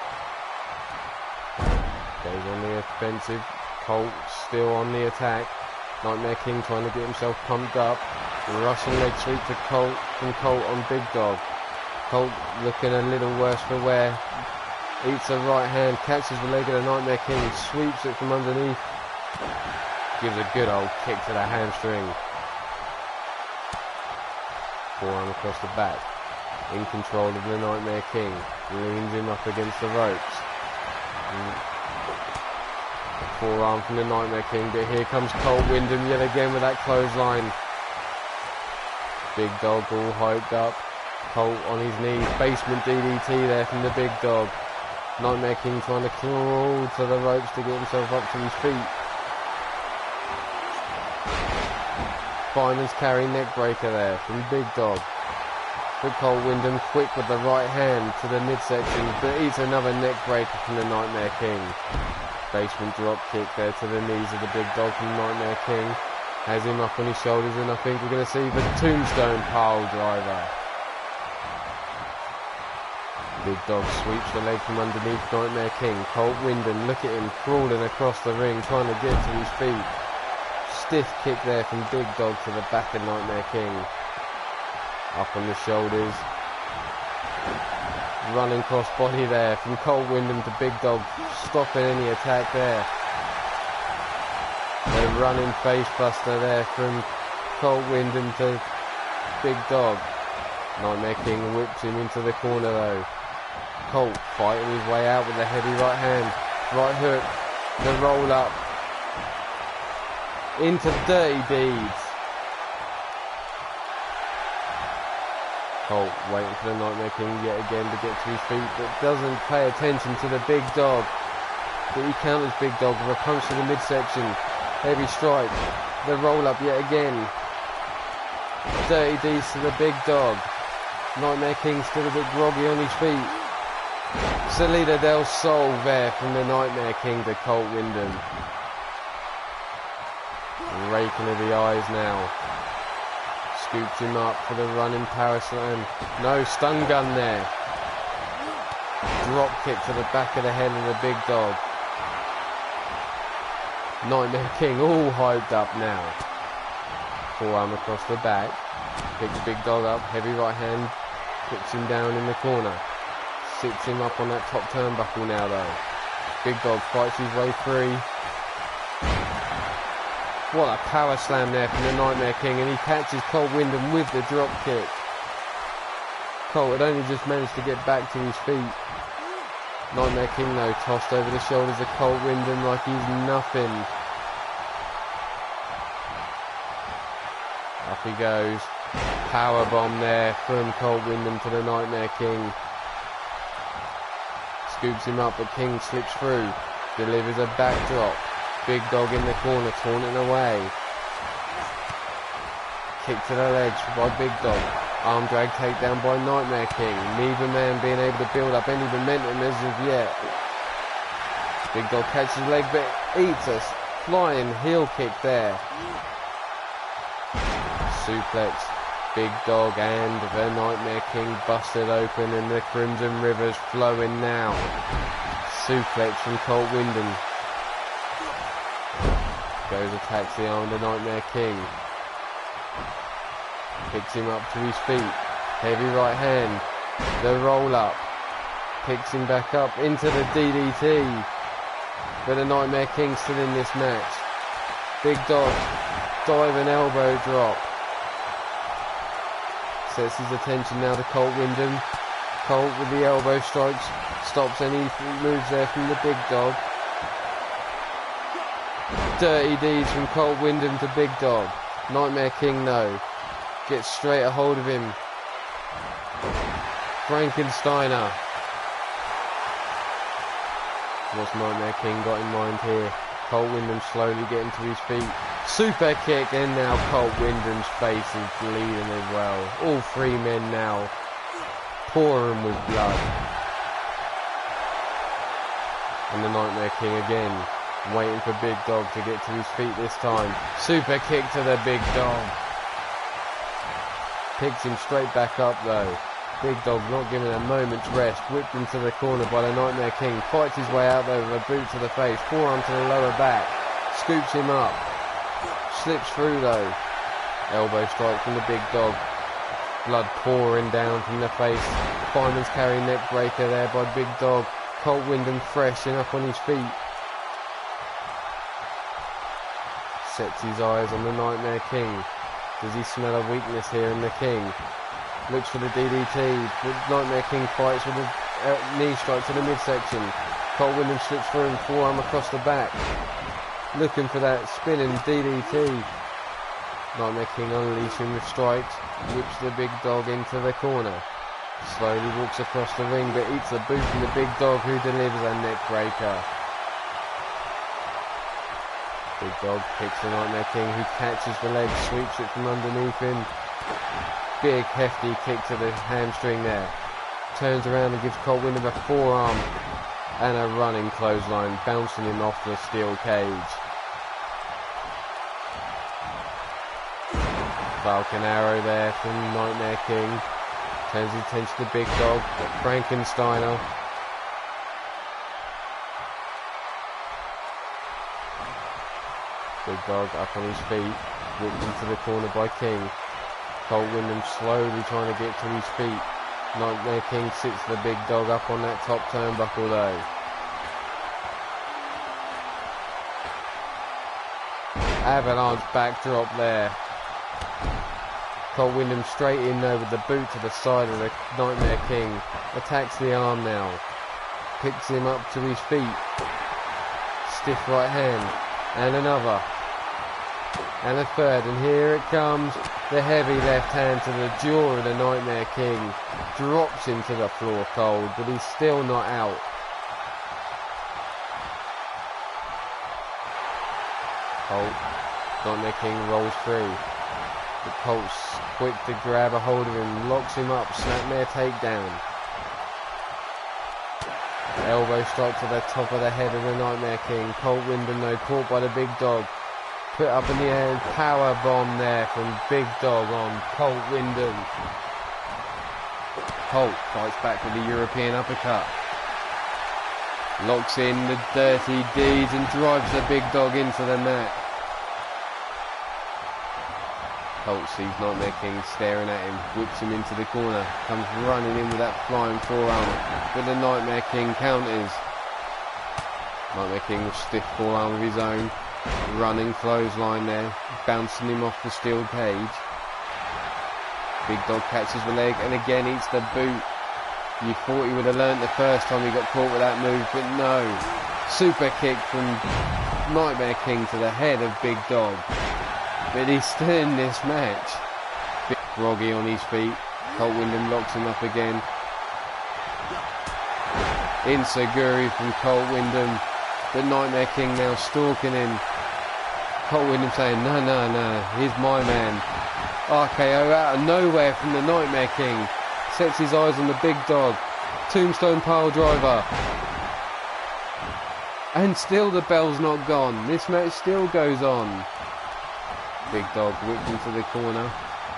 Goes on the offensive. Colt still on the attack. Nightmare King trying to get himself pumped up. Russian leg sweep to Colt from Colt on Big Dog. Colt looking a little worse for wear. Eats a right hand, catches the leg of the Nightmare King, sweeps it from underneath. Gives a good old kick to the hamstring. Forearm across the back. In control of the Nightmare King. Leans him up against the ropes. Forearm from the Nightmare King, but here comes Colt Windham yet again with that clothesline. Big Dog all hyped up. Colt on his knees. Basement DDT there from the Big Dog. Nightmare King trying to crawl to the ropes to get himself up to his feet. Fireman's carry neck breaker there from Big Dog. But Colt Windham quick with the right hand to the midsection, but eats another neck breaker from the Nightmare King. Basement drop kick there to the knees of the Big Dog from Nightmare King. Has him up on his shoulders, and I think we're going to see the tombstone pile driver. Big Dog sweeps the leg from underneath Nightmare King. Colt Windham, look at him crawling across the ring, trying to get to his feet. Stiff kick there from Big Dog to the back of Nightmare King. Up on the shoulders. Running cross body there from Colt Windham to Big Dog, stopping any attack there. The running face buster there from Colt Windham to Big Dog. Nightmare King whips him into the corner though. Colt fighting his way out with a heavy right hand. Right hook, the roll up. Into Dirty Deeds. Colt waiting for the Nightmare King yet again to get to his feet, but doesn't pay attention to the Big Dog. But he counters Big Dog with a punch to the midsection. Heavy strike. The roll up yet again. Dirty Deeds to the Big Dog. Nightmare King still a bit groggy on his feet. Salida del Sol there from the Nightmare King to Colt Windham. Raking of the eyes now. Scoops him up for the running power slam. No, stun gun there. Drop kick to the back of the head of the Big Dog. Nightmare King all hyped up now. Forearm across the back. Picks Big Dog up, heavy right hand. Puts him down in the corner. Sits him up on that top turnbuckle now though. Big Dog fights his way free. What a power slam there from the Nightmare King, and he catches Colt Windham with the drop kick. Colt had only just managed to get back to his feet. Nightmare King though tossed over the shoulders of Colt Windham like he's nothing. Up he goes. Power bomb there from Colt Windham to the Nightmare King. Scoops him up, but King slips through. Delivers a backdrop. Big Dog in the corner, taunting away. Kick to the legs by Big Dog. Arm drag takedown by Nightmare King. Neither man being able to build up any momentum as of yet. Big Dog catches leg, but eats a flying heel kick there. Suplex. Big Dog and the Nightmare King busted open, and the Crimson River's flowing now. Suplex from Colt Windham. Goes, attacks the arm of the Nightmare King. Picks him up to his feet. Heavy right hand. The roll up. Picks him back up into the DDT. But the Nightmare King's still in this match. Big Dog. Dive and elbow drop. Sets his attention now to Colt Windham. Colt with the elbow strikes. Stops any moves there from the Big Dog. Dirty Deeds from Colt Windham to Big Dog. Nightmare King no. Gets straight a hold of him. Frankensteiner. What's Nightmare King got in mind here? Colt Windham slowly getting to his feet. Super kick, and now Colt Windham's face is bleeding as well. All three men now pouring with blood. And the Nightmare King again. Waiting for Big Dog to get to his feet this time. Super kick to the Big Dog. Picks him straight back up though. Big Dog not giving a moment's rest. Whipped into the corner by the Nightmare King. Fights his way out though with a boot to the face. Forearm to the lower back. Scoops him up. Slips through though. Elbow strike from the Big Dog. Blood pouring down from the face. Fireman's carry neck breaker there by Big Dog. Colt Windham fresh and up on his feet. Sets his eyes on the Nightmare King. Does he smell a weakness here in the King? Looks for the DDT. The Nightmare King fights with a knee strike to the midsection. Colt Windham slips through and forearm across the back. Looking for that spinning DDT. Nightmare King unleashing with strikes. Whips the Big Dog into the corner. Slowly walks across the ring, but eats a boot from the Big Dog, who delivers a neck breaker. Big Dog kicks the Nightmare King, who catches the leg, sweeps it from underneath him. Big hefty kick to the hamstring there. Turns around and gives Colt Windham a forearm and a running clothesline, bouncing him off the steel cage. Falcon Arrow there from Nightmare King. Turns his attention to Big Dog, Frankensteiner. Big Dog up on his feet, whipped into the corner by King. Colt Windham slowly trying to get to his feet. Nightmare King sits the Big Dog up on that top turnbuckle though. Avalanche backdrop there. Colt Windham straight in though with the boot to the side of the Nightmare King. Attacks the arm now. Picks him up to his feet. Stiff right hand. And another. And a third. And here it comes. The heavy left hand to the jaw of the Nightmare King. Drops him to the floor cold, but he's still not out. Colt. Nightmare King rolls through. The Colt's quick to grab a hold of him, locks him up, snapmare takedown. Elbow strike to the top of the head of the Nightmare King. Colt Windham though caught by the Big Dog. Put up in the air and power bomb there from Big Dog on Colt Windham. Colt fights back with the European uppercut. Locks in the dirty deeds and drives the Big Dog into the mat. Colt sees Nightmare King staring at him, whips him into the corner, comes running in with that flying forearm, but the Nightmare King counters. Nightmare King with stiff forearm of his own, running clothesline there, bouncing him off the steel cage. Big Dog catches the leg and again eats the boot. You thought he would have learnt the first time he got caught with that move, but no. Super kick from Nightmare King to the head of Big Dog. But he's still in this match. Big groggy on his feet. Colt Windham locks him up again. Inseguri from Colt Windham. But Nightmare King now stalking him. Colt Windham saying, no, no, no, he's my man. RKO out of nowhere from the Nightmare King. Sets his eyes on the Big Dog. Tombstone pile driver. And still the bell's not gone. This match still goes on. Big Dog whipped into the corner.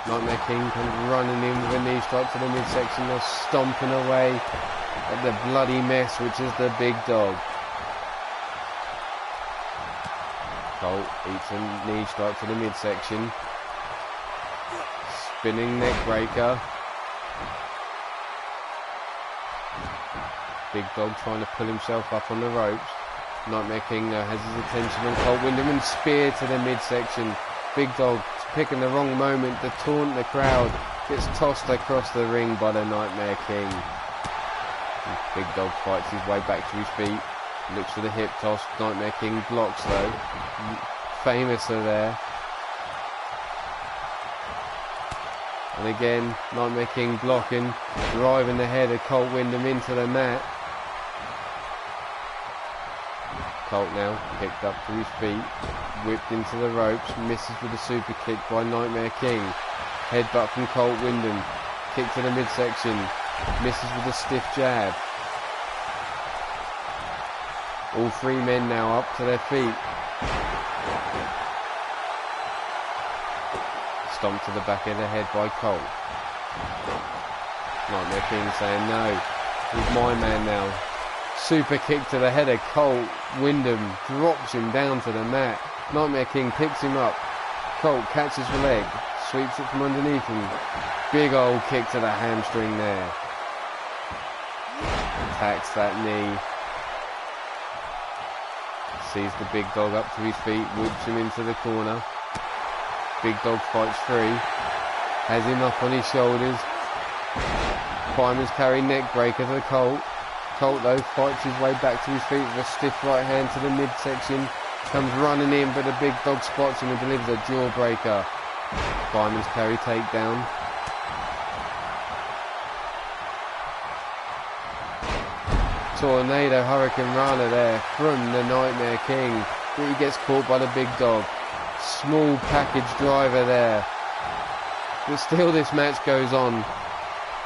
Nightmare King comes running in with a knee strike to the midsection. Now stomping away at the bloody mess which is the Big Dog. Colt eats a knee strike to the midsection. Spinning neck breaker. Big Dog trying to pull himself up on the ropes. Nightmare King has his attention on Colt Windham and spear to the midsection. Big Dog picking the wrong moment to taunt the crowd. Gets tossed across the ring by the Nightmare King. And Big Dog fights his way back to his feet. Looks for the hip toss. Nightmare King blocks though. Famous are there. And again, Nightmare King blocking. Driving the head of Colt Windham into the mat. Colt now picked up to his feet, whipped into the ropes, misses with a super kick by Nightmare King. Headbutt from Colt Windham, kick to the midsection, misses with a stiff jab. All three men now up to their feet. Stomp to the back of the head by Colt. Nightmare King saying no, he's my man now. Super kick to the head of Colt Windham, drops him down to the mat. Nightmare King picks him up. Colt catches the leg, sweeps it from underneath him. Big old kick to the hamstring there. Attacks that knee. Sees the Big Dog up to his feet, whips him into the corner. Big Dog fights free. Has him up on his shoulders. Fireman's carry neck breaker to the Colt. Colt though fights his way back to his feet with a stiff right hand to the midsection. Comes running in, but the Big Dog spots him and delivers a jawbreaker. Fireman's carry takedown. Tornado Hurricane Rana there from the Nightmare King. But he gets caught by the Big Dog. Small package driver there. But still this match goes on.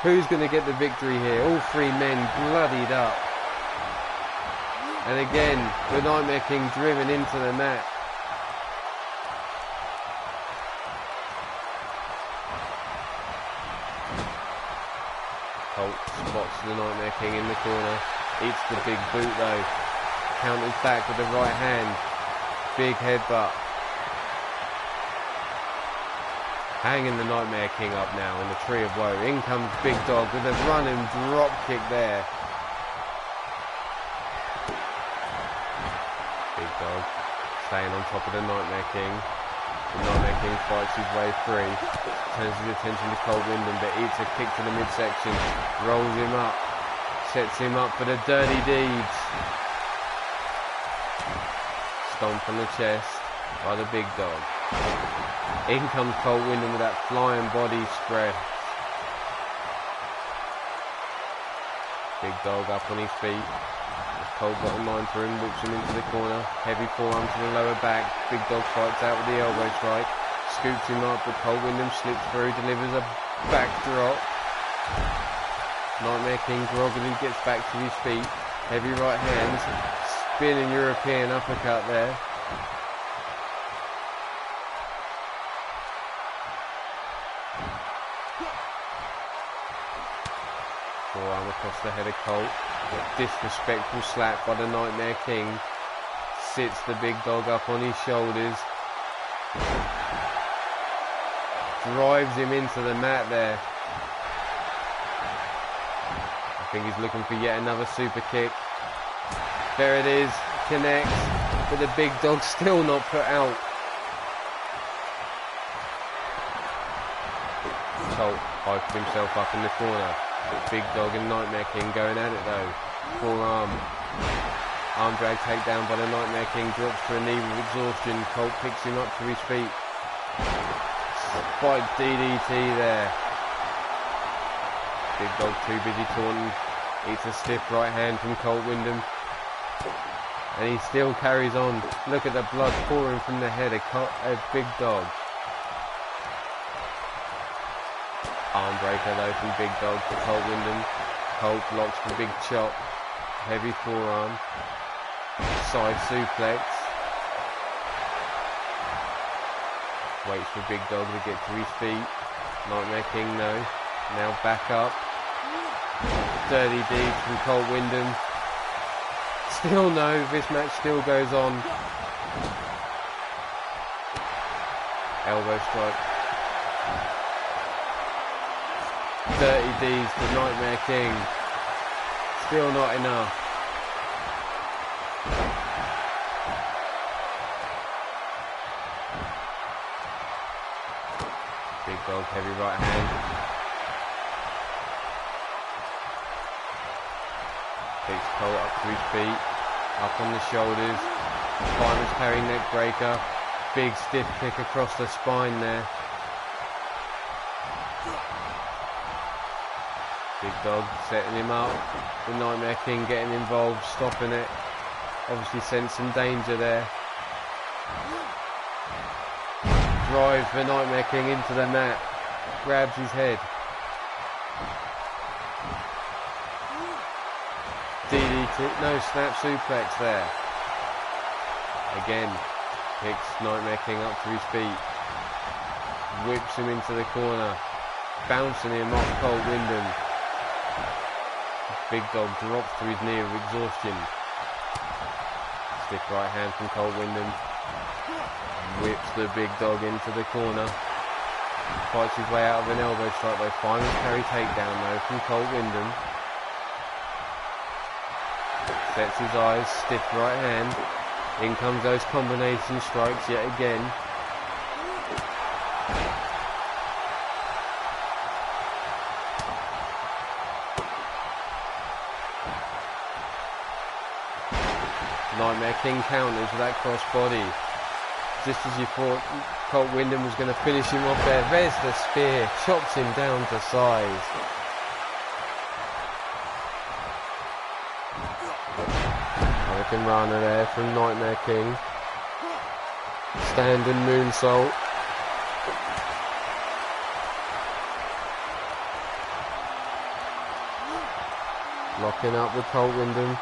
Who's going to get the victory here? All three men bloodied up. And again, the Nightmare King driven into the mat. Colt spots the Nightmare King in the corner. Eats the big boot though. Counters back with the right hand. Big headbutt. Hanging the Nightmare King up now in the Tree of Woe. In comes Big Dog with a running drop kick there. Big Dog staying on top of the Nightmare King. The Nightmare King fights his way free. Turns his attention to Colt Windham, but eats a kick to the midsection. Rolls him up. Sets him up for the dirty deeds. Stomp on the chest by the Big Dog. In comes Colt Windham with that flying body spread. Big Dog up on his feet. Colt got a mind for him, whips him into the corner. Heavy forearm to the lower back. Big Dog fights out with the elbow strike. Scoops him up, but Colt Windham slips through, delivers a backdrop. Nightmare King groggily gets back to his feet. Heavy right hands. Spinning European uppercut there. Forearm across the head of Colt. Disrespectful slap by the Nightmare King. Sits the Big Dog up on his shoulders. Drives him into the mat there. I think he's looking for yet another super kick. There it is. Connects. But the Big Dog still not put out. Colt hyped himself up in the corner. Big Dog and Nightmare King going at it though. Forearm. Arm drag takedown by the Nightmare King. Drops to a knee with exhaustion. Colt picks him up to his feet. Spike DDT there. Big Dog too busy taunting. Eats a stiff right hand from Colt Windham. And he still carries on. Look at the blood pouring from the head of Big Dog. Arm breaker though from Big Dog to Colt Windham. Colt blocks the big chop. Heavy forearm. Side suplex. Waits for Big Dog to get to his feet. Nightmare King no. Now back up. Dirty deeds from Colt Windham. Still no. This match still goes on. Elbow strike. Dirty deeds to Nightmare King. Still not enough. Big Dog heavy right hand. Takes Colt up to his feet. Up on the shoulders. Fireman's carry neck breaker. Big stiff kick across the spine there. Big Dog setting him up. The Nightmare King getting involved, stopping it. Obviously sensing danger there. Drives the Nightmare King into the mat. Grabs his head. DDT, no, snap suplex there. Again, picks Nightmare King up to his feet. Whips him into the corner. Bouncing him off Colt Windham. Big Dog drops to his knee with exhaustion. Stiff right hand from Colt Windham. Whips the Big Dog into the corner. Fights his way out of an elbow strike though. Fireman's carry takedown though from Colt Windham. Sets his eyes, stiff right hand. In comes those combination strikes yet again. Nightmare King counters with that cross body. Just as you thought Colt Windham was going to finish him off there. There's the spear. Chops him down to size. Hurricane Rana there from Nightmare King. Standing moonsault. Locking up with Colt Windham.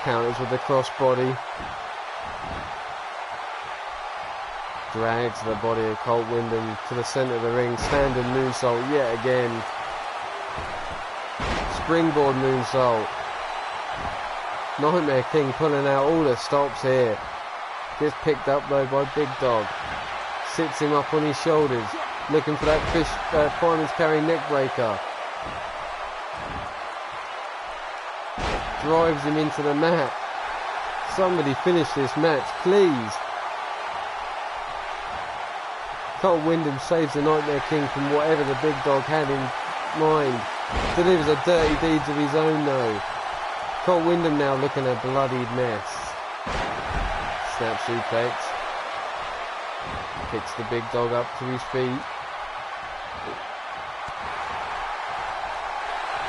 Counters with the crossbody. Drags the body of Colt Windham to the centre of the ring. Standing moonsault yet again. Springboard moonsault. Nightmare King pulling out all the stops here. Gets picked up though by Big Dog. Sits him up on his shoulders, looking for that fireman's carry neck breaker. Drives him into the mat. Somebody finish this match, please. Cole Windham saves the Nightmare King from whatever the big dog had in mind. Delivers a dirty deeds of his own though. Cole Windham now looking a bloodied mess. Snap suplex. Picks the big dog up to his feet.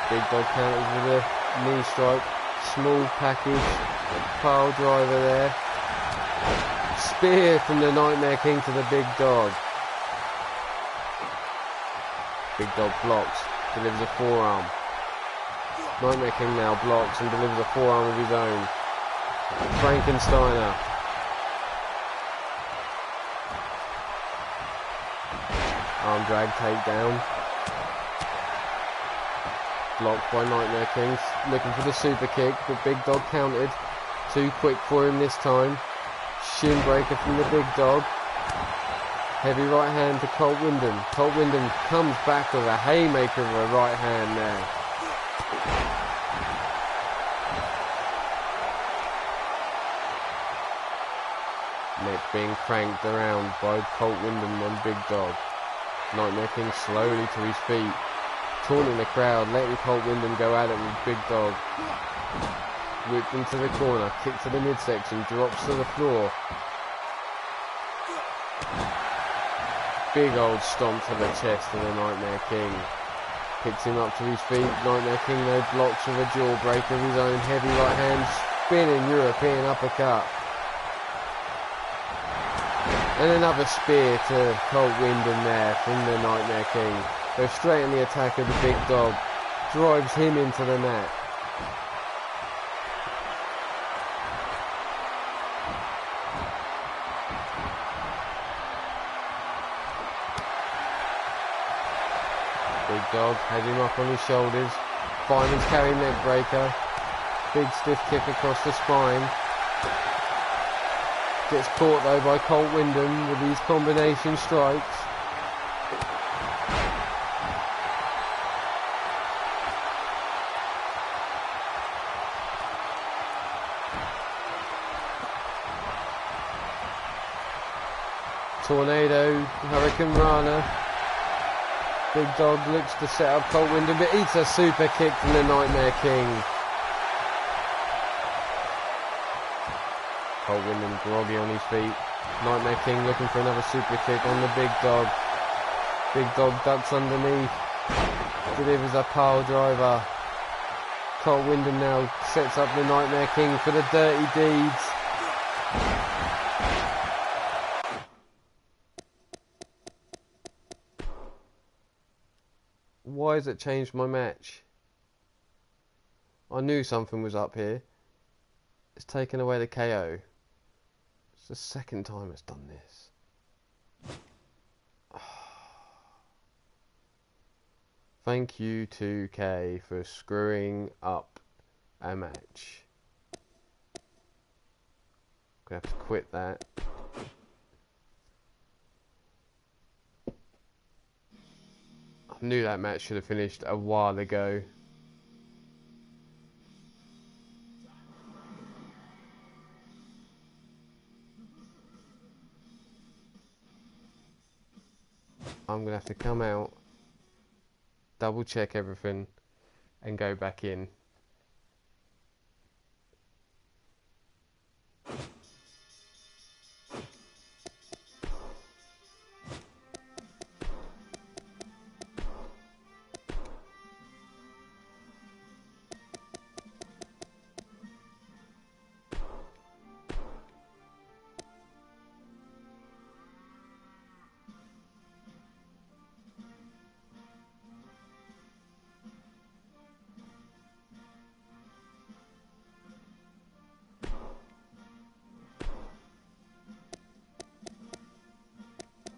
Big dog counters with a knee strike. Small package. Pile driver there. Spear from the Nightmare King to the big dog. Big dog blocks. Delivers a forearm. Nightmare King now blocks and delivers a forearm of his own. Frankensteiner. Arm drag takedown. Blocked by Nightmare King. Looking for the super kick, but Big Dog countered. Too quick for him this time. Shin breaker from the Big Dog. Heavy right hand to Colt Windham. Colt Windham comes back with a haymaker of a right hand there. Neck being cranked around by Colt Windham and Big Dog. Nightmare King slowly to his feet. Taunting the crowd, letting Colt Windham go at it with Big Dog. Whipped into the corner, kick to the midsection, drops to the floor. Big old stomp to the chest of the Nightmare King. Picks him up to his feet. Nightmare King though blocks with a jawbreaker of his own. Heavy right hand, spinning European uppercut. And another spear to Colt Windham there from the Nightmare King. Goes straight on the attack of the Big Dog. Drives him into the mat. Big Dog has him up on his shoulders. Fireman's carry neck breaker. Big stiff kick across the spine. Gets caught though by Colt Windham with these combination strikes. Tornado, Hurricane Rana. Big Dog looks to set up Colt Windham, but eats a super kick from the Nightmare King. Colt Windham groggy on his feet. Nightmare King looking for another super kick on the Big Dog. Big Dog ducks underneath. Delivers a pile driver. Colt Windham now sets up the Nightmare King for the dirty deeds. Why has it changed my match? I knew something was up here. It's taken away the KO. It's the second time it's done this. Thank you 2K for screwing up a match. I'm gonna have to quit that. I knew that match should have finished a while ago. I'm gonna have to come out, double check everything, and go back in.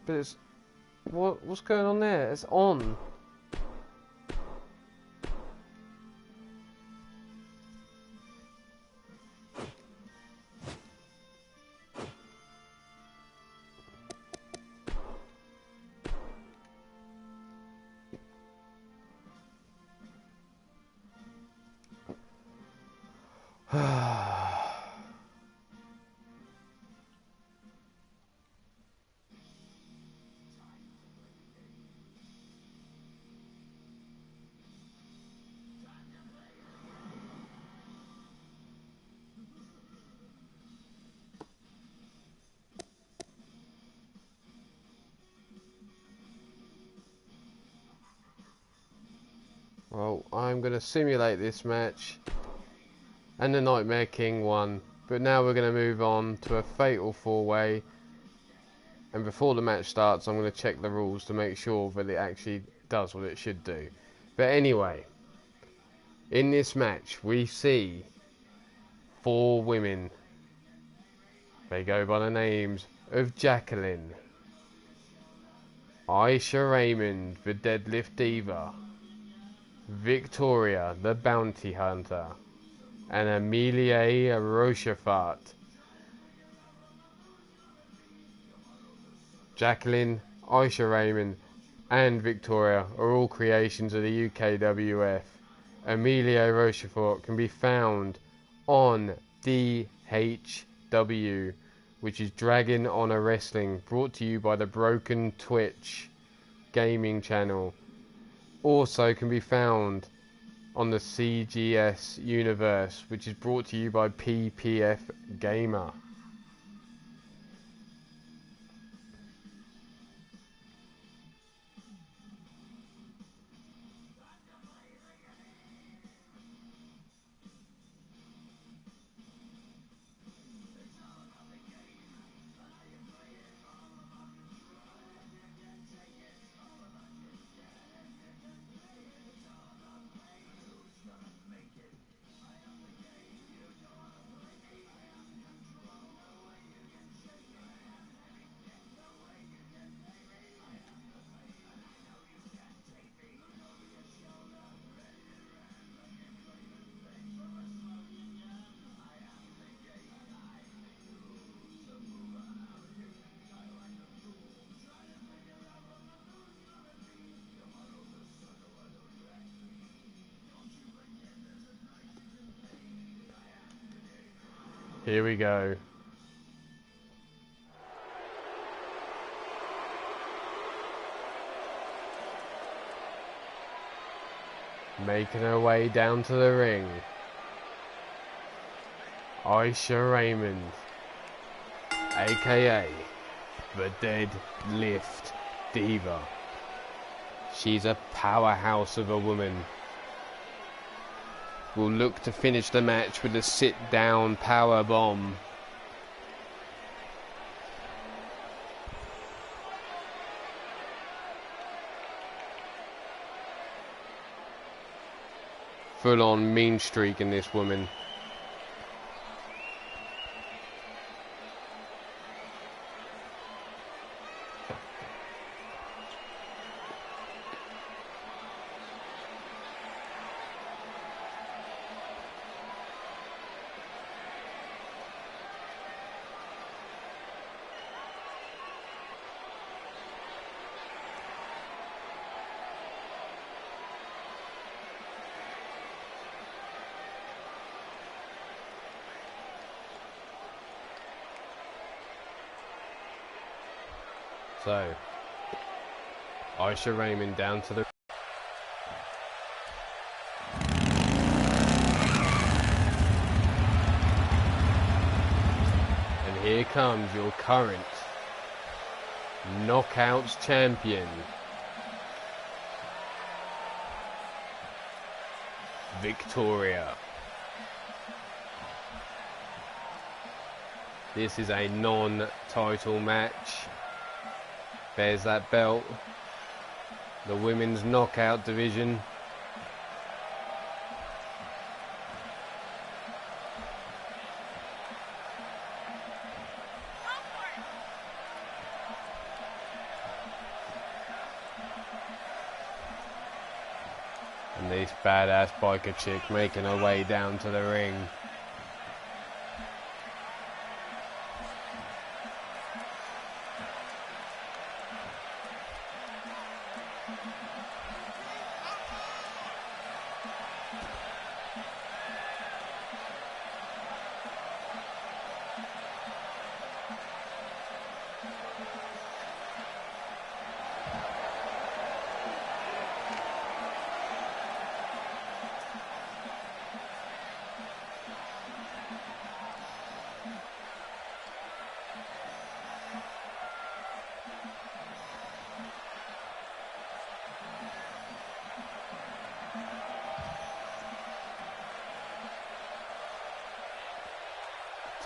But it's what's going on there? It's on. Well, I'm going to simulate this match. And the Nightmare King won. But now we're going to move on to a fatal 4-way. And before the match starts, I'm going to check the rules to make sure that it actually does what it should do. But anyway, in this match, we see 4 women. They go by the names of Jacqueline, Aisha Raymond, the Deadlift Diva, Victoria, the Bounty Hunter, and Amelia Rochefort. Jacqueline, Aisha Raymond, and Victoria are all creations of the UKWF. Amelia Rochefort can be found on DHW, which is Dragon Honor Wrestling, brought to you by the Broken Twitch gaming channel. Also can be found on the CGS Universe, which is brought to you by PPF Gamer. Here we go. Making her way down to the ring, Aisha Raymond, aka the Deadlift Diva. She's a powerhouse of a woman. Will look to finish the match with a sit-down power bomb. Full-on mean streak in this woman. So, Aisha Raymond down to the... And here comes your current Knockouts champion, Victoria. This is a non-title match. There's that belt, the women's knockout division. And this badass biker chick making her way down to the ring.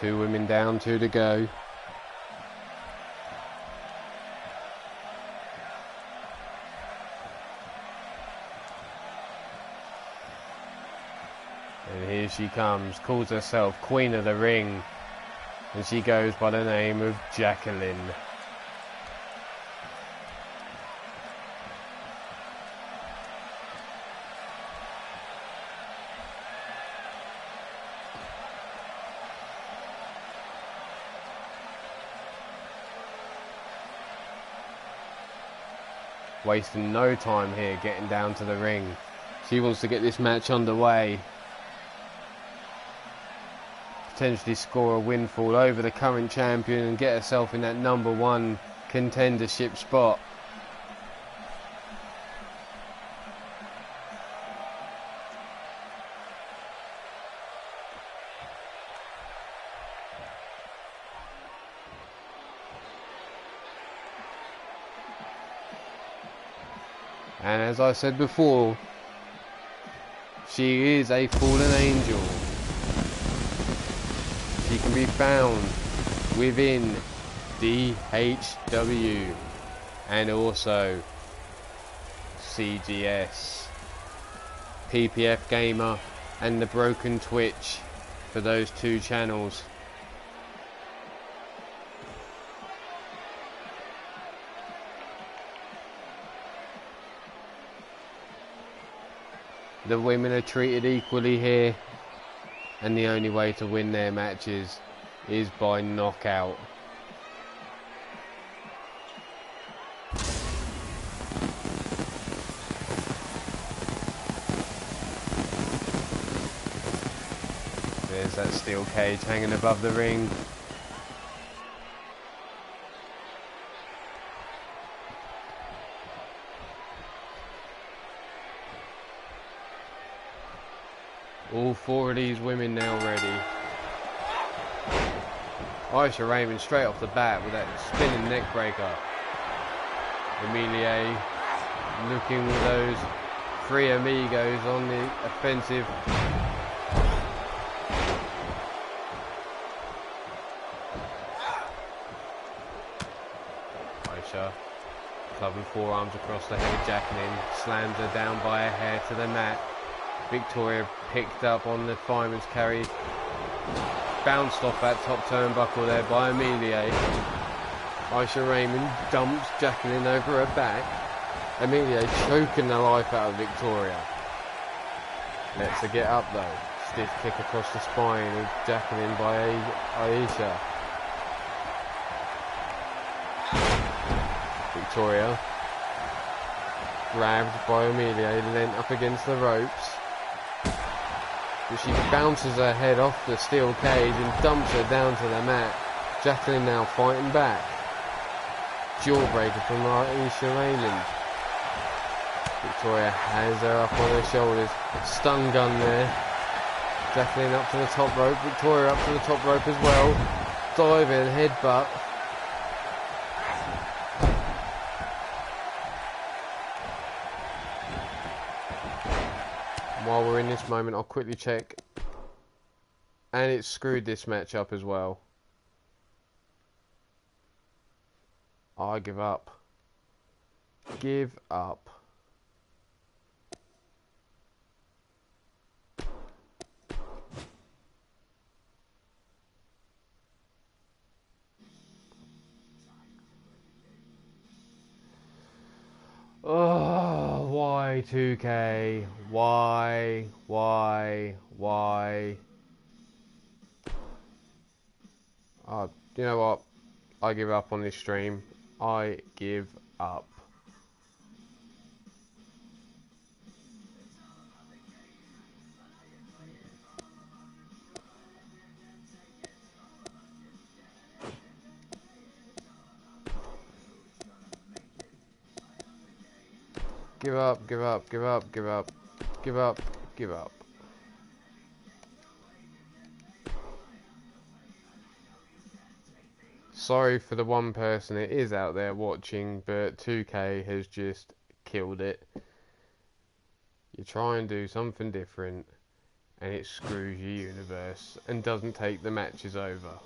2 women down, 2 to go. And here she comes, calls herself Queen of the Ring, and she goes by the name of Jacqueline. Wasting no time here getting down to the ring. She wants to get this match underway. Potentially score a windfall over the current champion and get herself in that #1 contendership spot. And as I said before, she is a fallen angel. She can be found within DHW and also CGS, PPF Gamer and the Broken Twitch for those 2 channels. The women are treated equally here, and the only way to win their matches is by knockout. There's that steel cage hanging above the ring. All 4 of these women now ready. Aisha Raymond straight off the bat with that spinning neck breaker. Emilie looking with those 3 amigos on the offensive. Aisha clubbing forearms across the head of Jacqueline, slams her down by her hair to the mat. Victoria picked up on the fireman's carry, bounced off that top turnbuckle there by Emilie. Aisha Raymond dumps Jacqueline over her back. Emilie choking the life out of Victoria. Lets her get up though. Stiff kick across the spine of Jacqueline by Aisha. Victoria grabbed by Emilie, leant up against the ropes. But she bounces her head off the steel cage and dumps her down to the mat. Jacqueline now fighting back. Jawbreaker from Aisha Raymond. Victoria has her up on her shoulders. Stun gun there. Jacqueline up to the top rope. Victoria up to the top rope as well. Diving headbutt. While we're in this moment, I'll quickly check. And it screwed this match up as well. I give up. Give up. Oh, why 2K? Why? You know what? I give up on this stream. I give up. Give up, give up, give up, give up, give up, give up. Sorry for the one person it is out there watching, but 2K has just killed it. You try and do something different, and it screws your universe and doesn't take the matches over.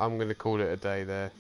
I'm going to call it a day there.